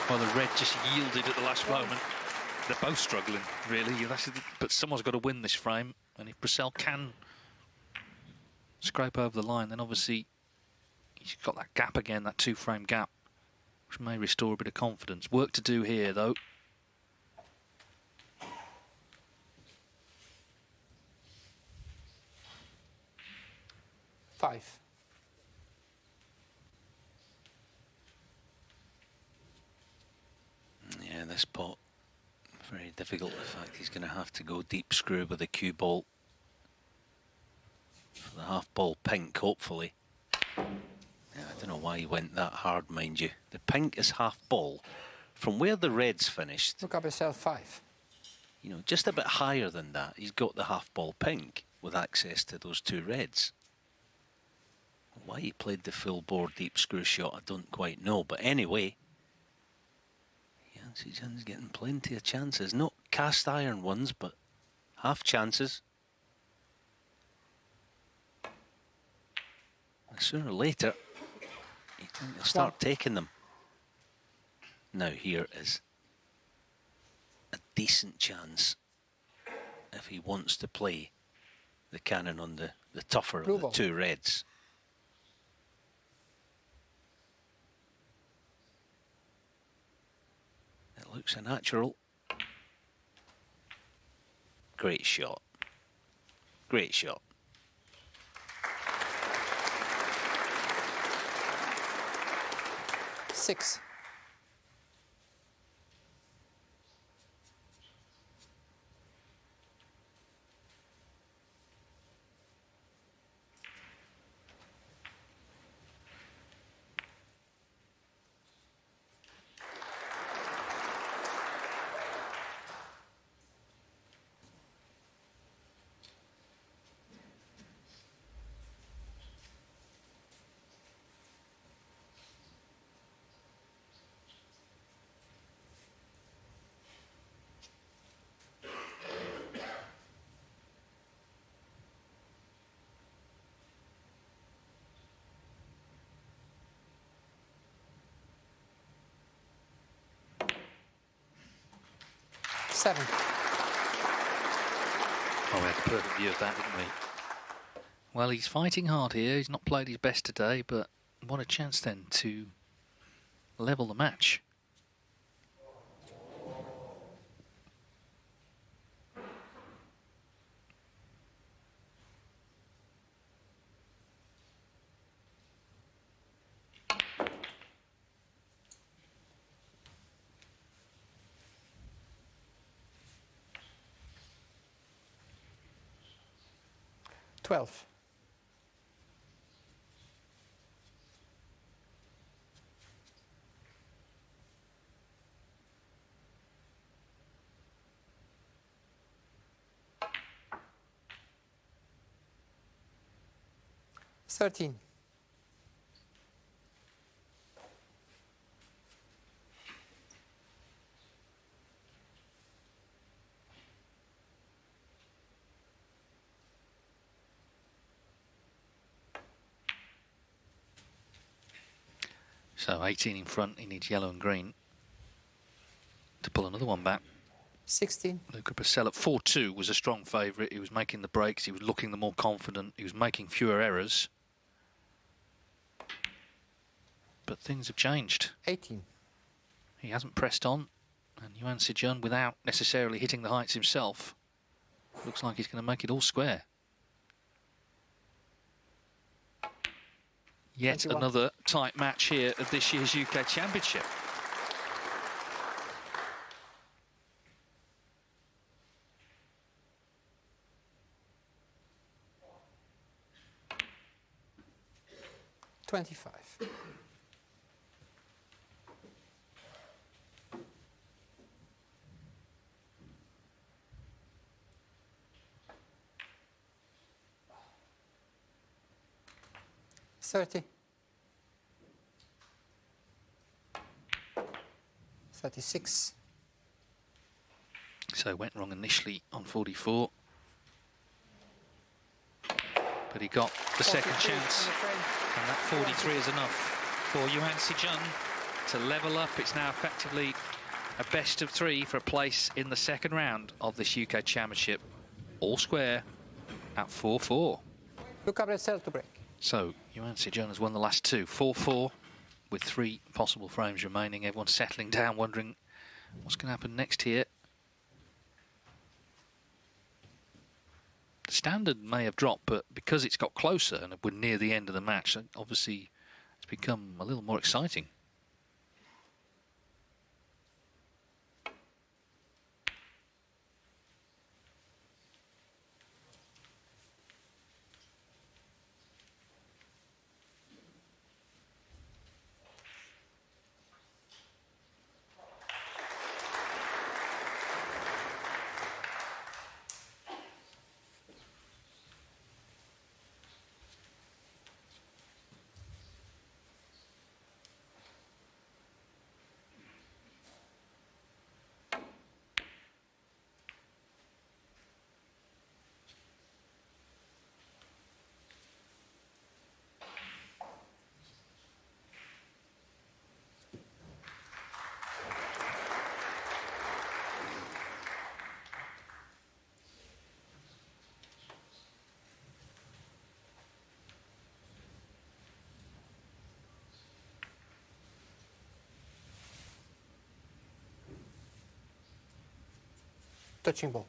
Well, the red just yielded at the last moment. They're both struggling, really. But someone's got to win this frame. And if Brecel can scrape over the line, then obviously he's got that gap again, that two-frame gap, which may restore a bit of confidence. Work to do here, though. Five. Yeah, this pot, very difficult. The fact he's going to have to go deep screw with a cue ball. For the half ball pink, hopefully. Yeah, I don't know why he went that hard, mind you. The pink is half ball. From where the red's finished, Luca Brecel, 5. you know, just a bit higher than that, he's got the half ball pink with access to those two reds. Why he played the full bore deep screw shot, I don't quite know. But anyway, SiJun's getting plenty of chances. Not cast iron ones, but half chances. And sooner or later, he'll start taking them. Now here is a decent chance if he wants to play the cannon on the tougher of the two reds. Looks a natural. Great shot. Great shot. Six. Seven. Oh, we had the perfect view of that, didn't we? Well, he's fighting hard here. He's not played his best today, but what a chance then to level the match. 12. Thirteen. So 18 in front, he needs yellow and green to pull another one back. 16. Luca Brecel at 4-2 was a strong favourite. He was making the breaks, he was looking the more confident, he was making fewer errors. But things have changed. 18. He hasn't pressed on, and Yuan SiJun, without necessarily hitting the heights himself, looks like he's going to make it all square. Yet 21. another tight match here at this year's UK Championship. $25. $30. 36. So went wrong initially on 44. But he got the second 43 chance. in the frame. And that 43 is enough for Yuan SiJun to level up. It's now effectively a best of 3 for a place in the second round of this UK Championship. All square at 4-4. Luca Brecel to break. So Yuan SiJun has won the last two. 4-4 with 3 possible frames remaining. Everyone's settling down, wondering what's going to happen next here. The standard may have dropped, but because it's got closer and we're near the end of the match, obviously it's become a little more exciting. touching ball.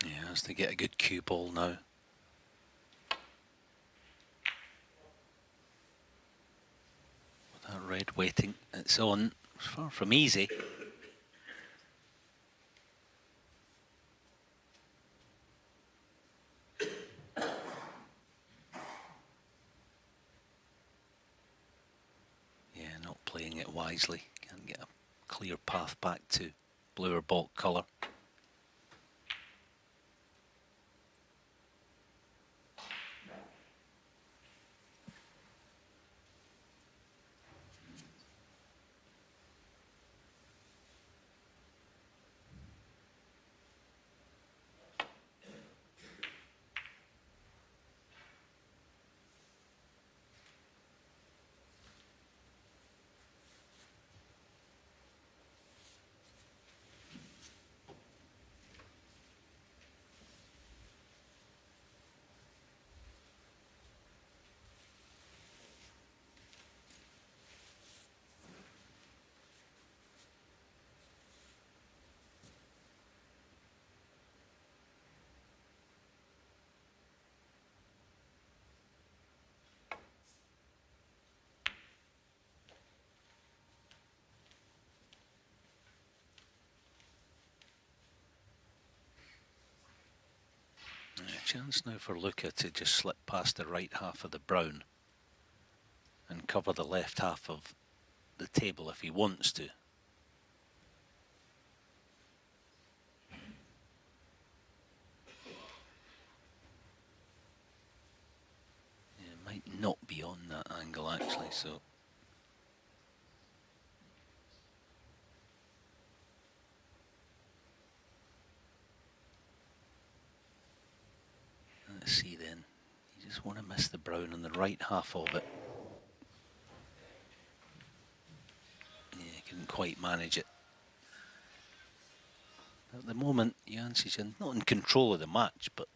Yeah, as they get a good cue ball now. With that red waiting, it's on. It's far from easy. Yeah, not playing it wisely. Can't get a clear path back to blue or balk colour. A chance now for Luca to just slip past the right half of the brown and cover the left half of the table if he wants to. Yeah, it might not be on that angle actually, so. Let's see then. You just want to miss the brown on the right half of it. Yeah, couldn't quite manage it. At the moment, Yuan SiJun not in control of the match, but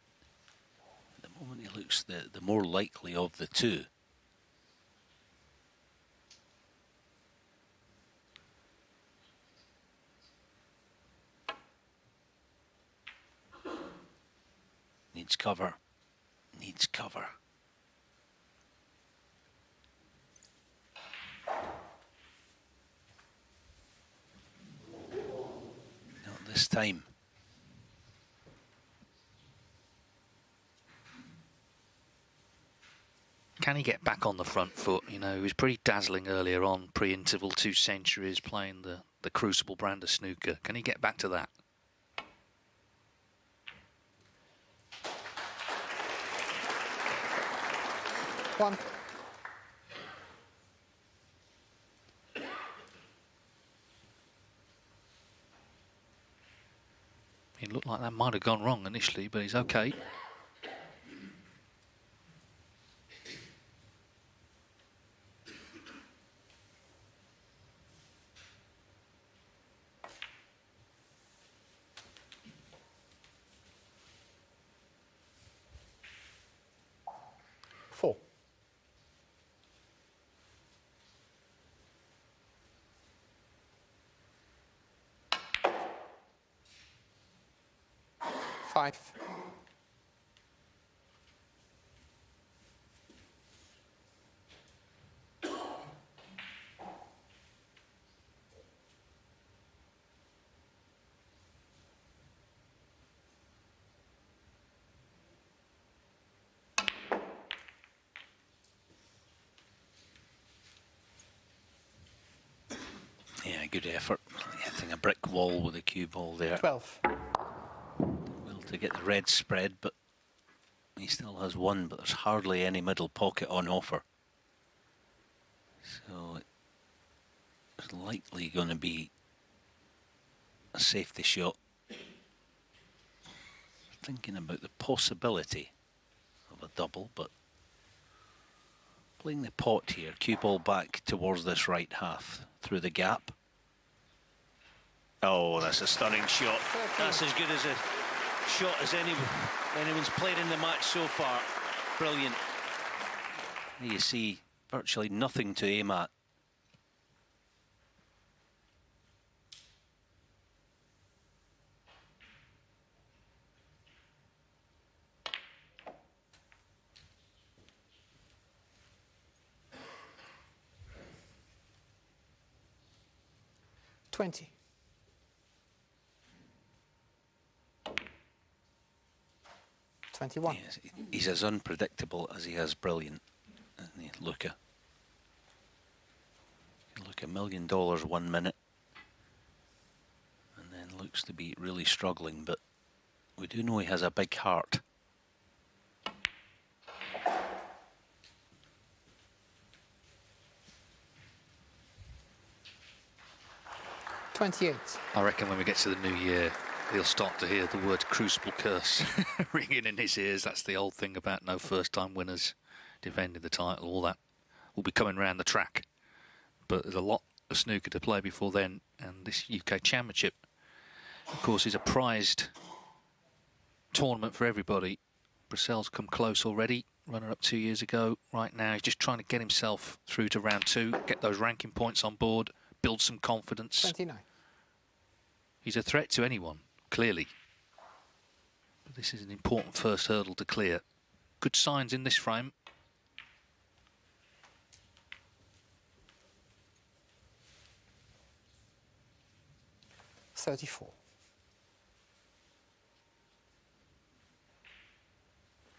at the moment he looks the more likely of the two. Needs cover. Needs cover. Not this time. Can he get back on the front foot? You know, he was pretty dazzling earlier on, pre-interval 2 centuries, playing the Crucible brand of snooker. Can he get back to that? One. It looked like that might have gone wrong initially, but he's okay. Four. Five. Yeah, good effort. Hitting a brick wall with a cue ball there. 12. Well, to get the red spread, but he still has one, but there's hardly any middle pocket on offer. So it's likely going to be a safety shot. Thinking about the possibility of a double, but Playing the pot here, cue ball back towards this right half, through the gap. Oh, that's a stunning shot. That's as good as a shot as anyone's played in the match so far. Brilliant. You see virtually nothing to aim at. $20. $21. Yes, he's as unpredictable as he is brilliant, isn't he, Luca? Luca, $1 million 1 minute, and then looks to be really struggling, but we do know he has a big heart. $28. I reckon when we get to the new year, he'll start to hear the word crucible curse ringing in his ears. That's the old thing about no first-time winners defending the title. All that will be coming round the track. But there's a lot of snooker to play before then. And this UK Championship, of course, is a prized tournament for everybody. Brecel's come close already, runner-up 2 years ago. Right now, he's just trying to get himself through to round 2, get those ranking points on board, build some confidence. 29. He's a threat to anyone, clearly. But this is an important first hurdle to clear. Good signs in this frame. $34.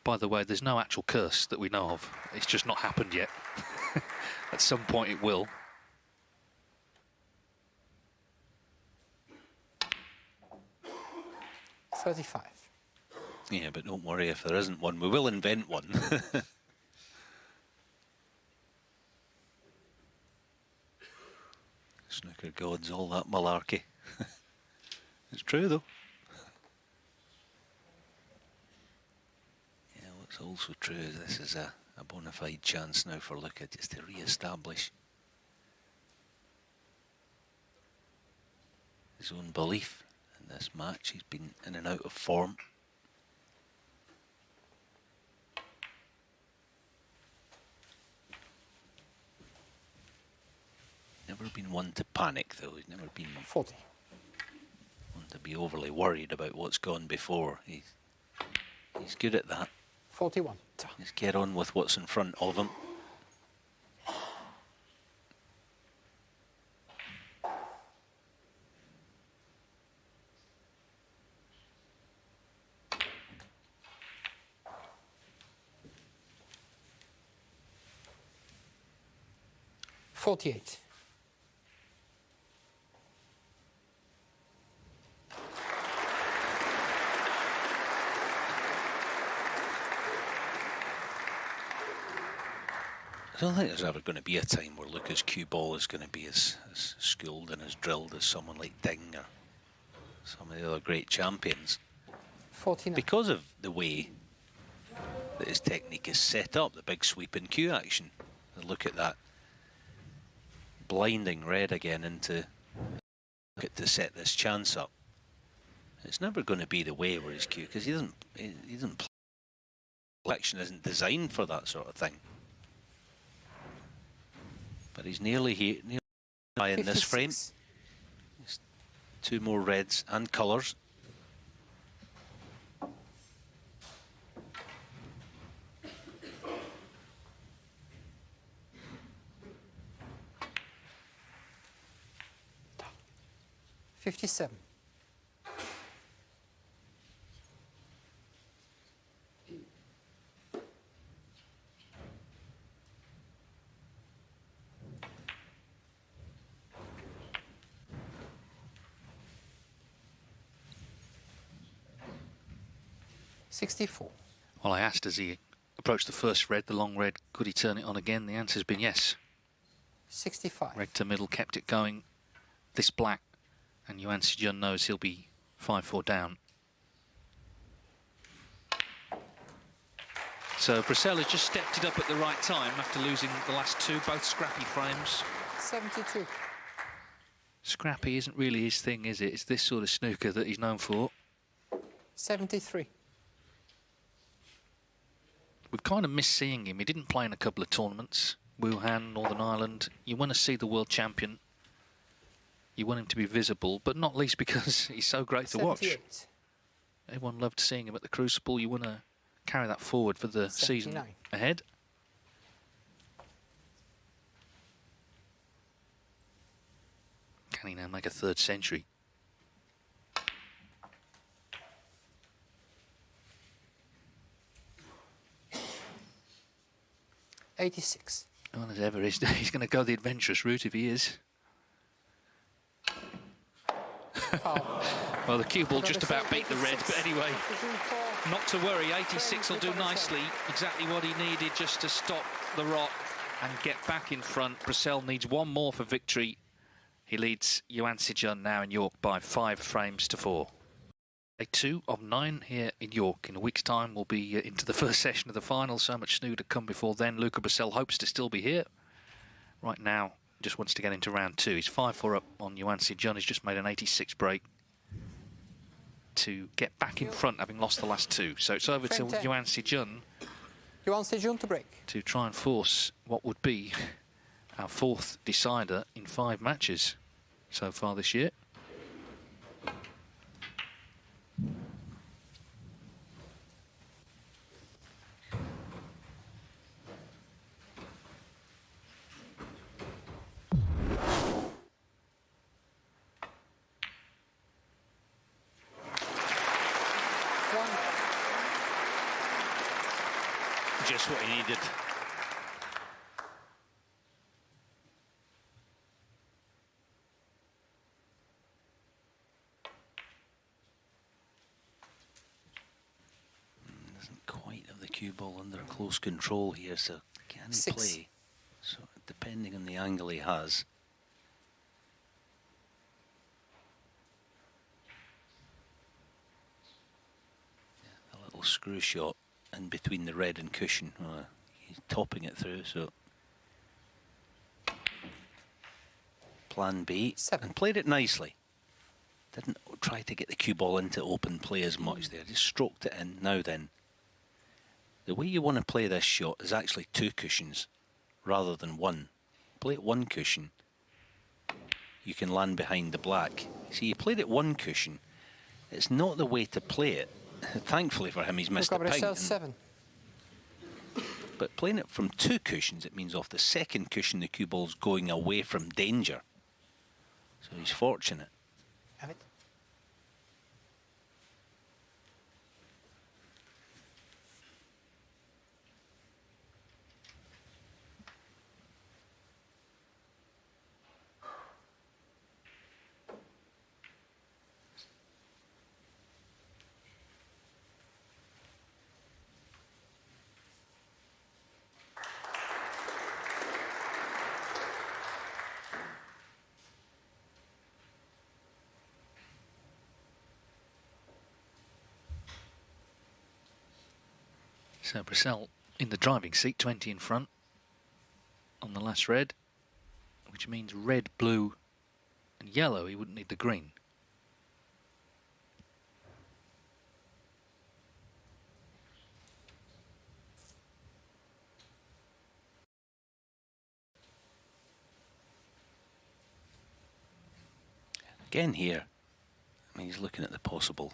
By the way, there's no actual curse that we know of. It's just not happened yet. At some point it will. $35. Yeah, but don't worry if there isn't one. We will invent one. Snooker gods, all that malarkey. It's true, though. Yeah, what's also true is this is a bona fide chance now for Luca just to re-establish his own belief in this match. He's been in and out of form. Never been one to panic, though. He's never been 40. one to be overly worried about what's gone before. He's good at that. 41. Just get on with what's in front of him. $48. I don't think there's ever going to be a time where Luca's cue ball is going to be as schooled and as drilled as someone like Ding or some of the other great champions. 49. Because of the way that his technique is set up, the big sweep and cue action. And look at that. Blinding red again into to set this chance up. It's never going to be the way where his cue, because he doesn't play. Action isn't designed for that sort of thing. But he's nearly here, nearly high in this frame. Just 2 more reds and colours. $57. $64. Well, I asked as he approached the first red, the long red, could he turn it on again? The answer's been yes. 65. Red to middle kept it going. This black, and Yuan SiJun knows he'll be 5-4 down. So Brecel has just stepped it up at the right time after losing the last two, both scrappy frames. 72. Scrappy isn't really his thing, is it? It's this sort of snooker that he's known for. 73. We've kind of missed seeing him. He didn't play in a couple of tournaments. Wuhan, Northern Ireland. You want to see the world champion. You want him to be visible, but not least because he's so great to watch. 78. Everyone loved seeing him at the Crucible. You want to carry that forward for the 79. season ahead. Can he now make a third century? '86. Well, as ever, he's going to go the adventurous route if he is. Well, the cue ball just about beat the red, but anyway, not to worry. 86 will do nicely. Exactly what he needed just to stop the rot and get back in front. Brecel needs one more for victory. He leads Yuan SiJun now in York by 5 frames to 4. Day 2 of 9 here in York. In a week's time, we'll be into the first session of the final. So much snooker to come before then. Luca Brecel hopes to still be here. Right now, just wants to get into round 2. He's 5-4 up on Yuan SiJun. He's just made an 86 break to get back in front, having lost the last 2. So it's over to Yuan SiJun. Yuan SiJun to break. To try and force what would be our 4th decider in 5 matches so far this year. Just what he needed. Doesn't quite have the cue ball under close control here, so can he 6. play? So depending on the angle he has. Yeah, a little screw shot in between the red and cushion. He's topping it through, so plan B. 7. And played it nicely. Didn't try to get the cue ball into open play as much there. Just stroked it in. Now then, the way you want to play this shot is actually 2 cushions rather than 1. Play it 1 cushion. You can land behind the black. See, you played it 1 cushion. It's not the way to play it. Thankfully for him, he's missed a ping. 7. But playing it from 2 cushions, it means off the second cushion the cue ball's going away from danger. So he's fortunate. Have it. So Brecel in the driving seat, 20 in front on the last red, which means red, blue and yellow. He wouldn't need the green. Again here, I mean, he's looking at the possible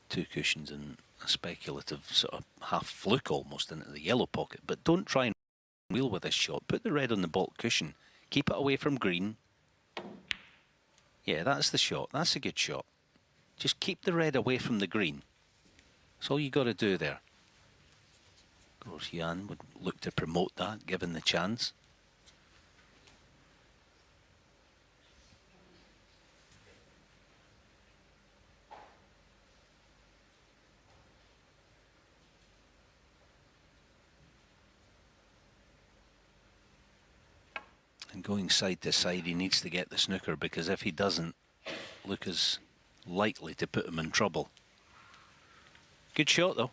2 cushions and a speculative sort of half fluke almost into the yellow pocket. But don't try and wheel with this shot. Put the red on the baulk cushion. Keep it away from green. Yeah, that's the shot. That's a good shot. Just keep the red away from the green. That's all you got to do there. Of course, Yuan would look to promote that, given the chance. And going side to side, he needs to get the snooker, because if he doesn't, Luca's likely to put him in trouble. Good shot, though.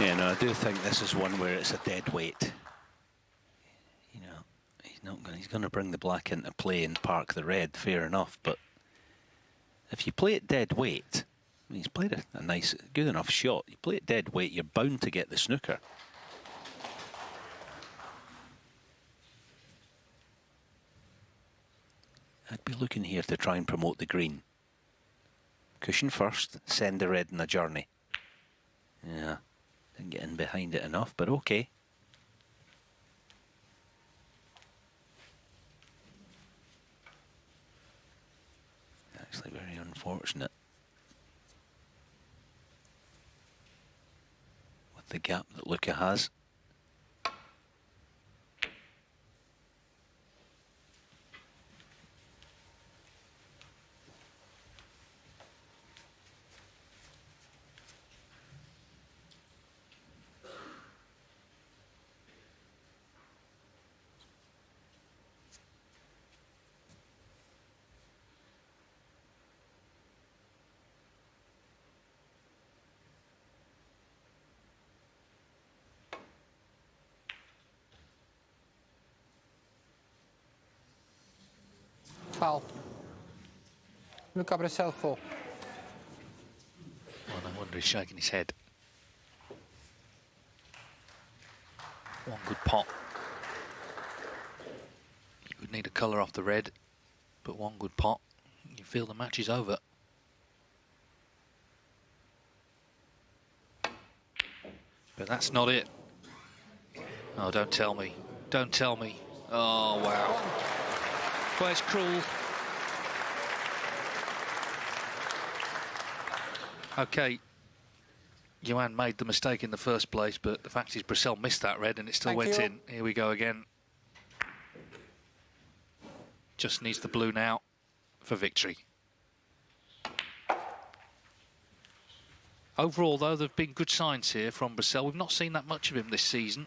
Yeah, no, I do think this is one where it's a dead weight. You know, he's going to bring the black into play and park the red, fair enough, but if you play it dead weight, I mean, he's played a nice, good enough shot. You play it dead weight, you're bound to get the snooker. I'd be looking here to try and promote the green. Cushion first, send the red in a journey. Yeah, didn't get in behind it enough, but okay. Actually very unfortunate. With the gap that Luca has. Foul. Luca Brecel 4. Well, no wonder he's shaking his head. One good pot. You would need a colour off the red, but one good pot, you feel the match is over. But that's not it. Oh, don't tell me. Don't tell me. Oh, wow. Where's cruel? Okay, Yuan made the mistake in the first place, but the fact is Brecel missed that red and it still went in. Here we go again. Just needs the blue now for victory. Overall, though, there have been good signs here from Brecel. We've not seen that much of him this season.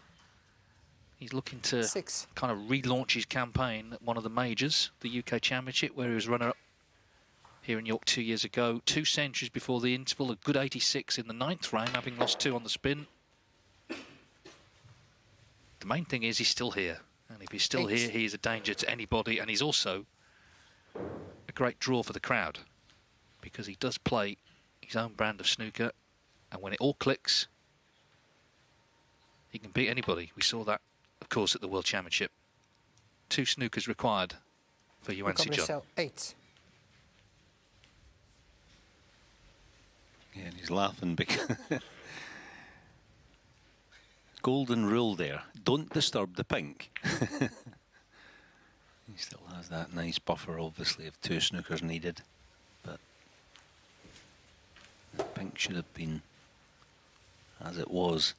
He's looking to kind of relaunch his campaign at one of the majors, the UK Championship, where he was runner-up here in York 2 years ago. 2 centuries before the interval, a good 86 in the 9th frame, having lost 2 on the spin. The main thing is he's still here. And if he's still here, he's a danger to anybody. And he's also a great draw for the crowd, because he does play his own brand of snooker. And when it all clicks, he can beat anybody. We saw that, of course, at the World Championship. 2 snookers required for Yuan SiJun. 8. Yeah, and he's laughing because golden rule there: don't disturb the pink. He still has that nice buffer, obviously, of 2 snookers needed, but the pink should have been as it was.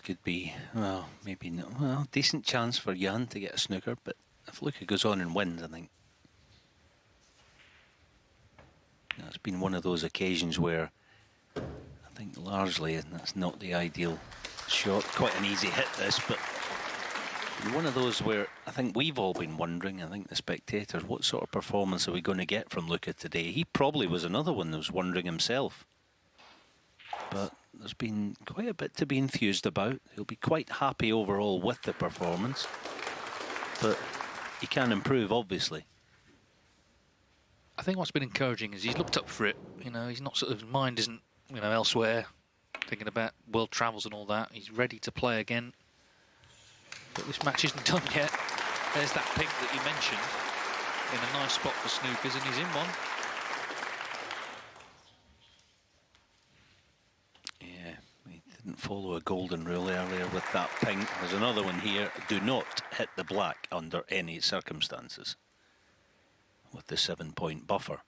could be, well, maybe not. Well, decent chance for Yuan to get a snooker, but if Luca goes on and wins, I think it's been one of those occasions where I think largely that's not the ideal shot. Quite an easy hit this, but one of those where I think we've all been wondering, I think the spectators, what sort of performance are we going to get from Luca today? He probably was another one that was wondering himself. But there's been quite a bit to be enthused about. He'll be quite happy overall with the performance, but he can improve, obviously. I think what's been encouraging is he's looked up for it. You know, he's not sort of, his mind isn't, you know, elsewhere, thinking about world travels and all that. He's ready to play again. But this match isn't done yet. There's that pink that you mentioned in a nice spot for Snookers, and he's in one. Yeah, he didn't follow a golden rule earlier with that pink. There's another one here. Do not hit the black under any circumstances with the 7-point buffer.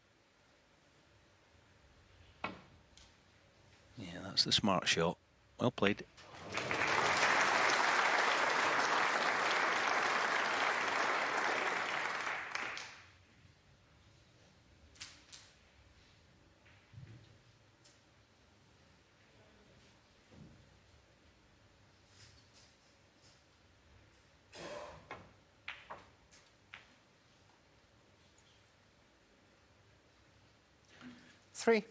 Yeah, that's the smart shot. Well played. Three.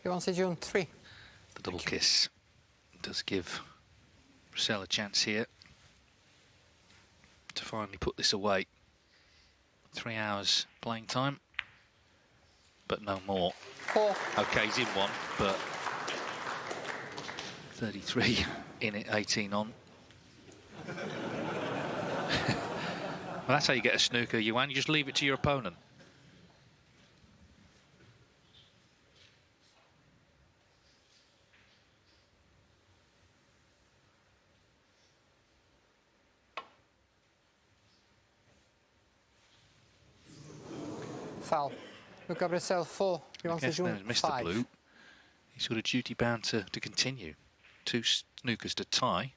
Yuan SiJun, 3. The double kiss does give Brecel a chance here to finally put this away. 3 hours playing time, but no more. 4. Okay, he's in one, but 33 in it, 18 on. Well, that's how you get a snooker, Yuan. You just leave it to your opponent. Foul. Luca Brecel, 4. Yuan I guess SiJun, there's Mr. 5. Blue. He's sort of duty bound to continue. 2 snookers to tie.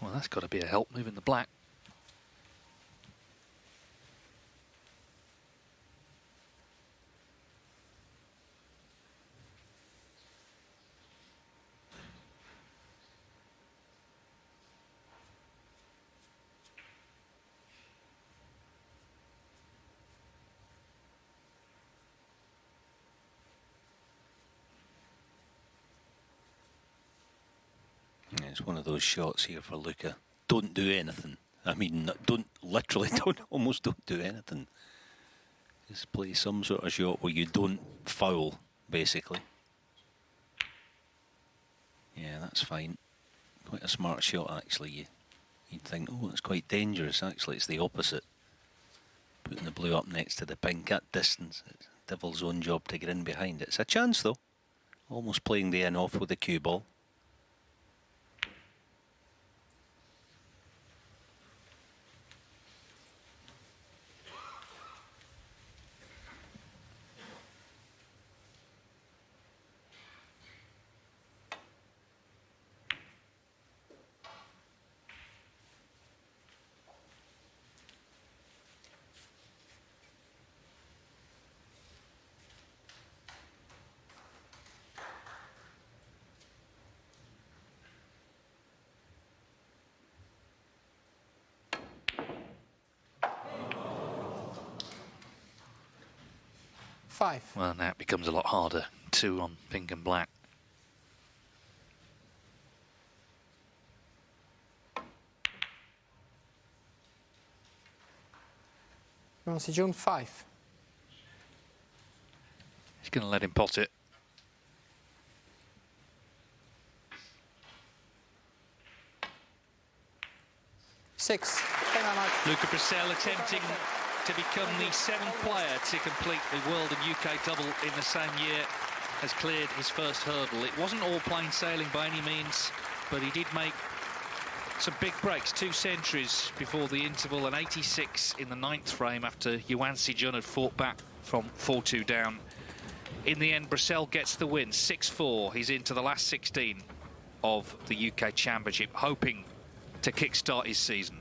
Well, that's got to be a help, moving the black. It's one of those shots here for Luca. Don't do anything. I mean, almost don't do anything. Just play some sort of shot where you don't foul, basically. Yeah, that's fine. Quite a smart shot, actually. You'd think, oh, it's quite dangerous. Actually, it's the opposite. Putting the blue up next to the pink at distance. It's Devil's own job to get in behind it. It's a chance, though. Almost playing the in off with the cue ball. 5. Well, now it becomes a lot harder. 2 on pink and black. Yuan SiJun 5. He's going to let him pot it. Six. Thank you very much. Luca Brecel attempting to become the 7th player to complete the World and UK double in the same year, has cleared his first hurdle. It wasn't all plain sailing by any means, but he did make some big breaks. 2 centuries before the interval, and 86 in the 9th frame after Yuan SiJun had fought back from 4-2 down. In the end, Brecel gets the win, 6-4. He's into the last 16 of the UK Championship, hoping to kickstart his season.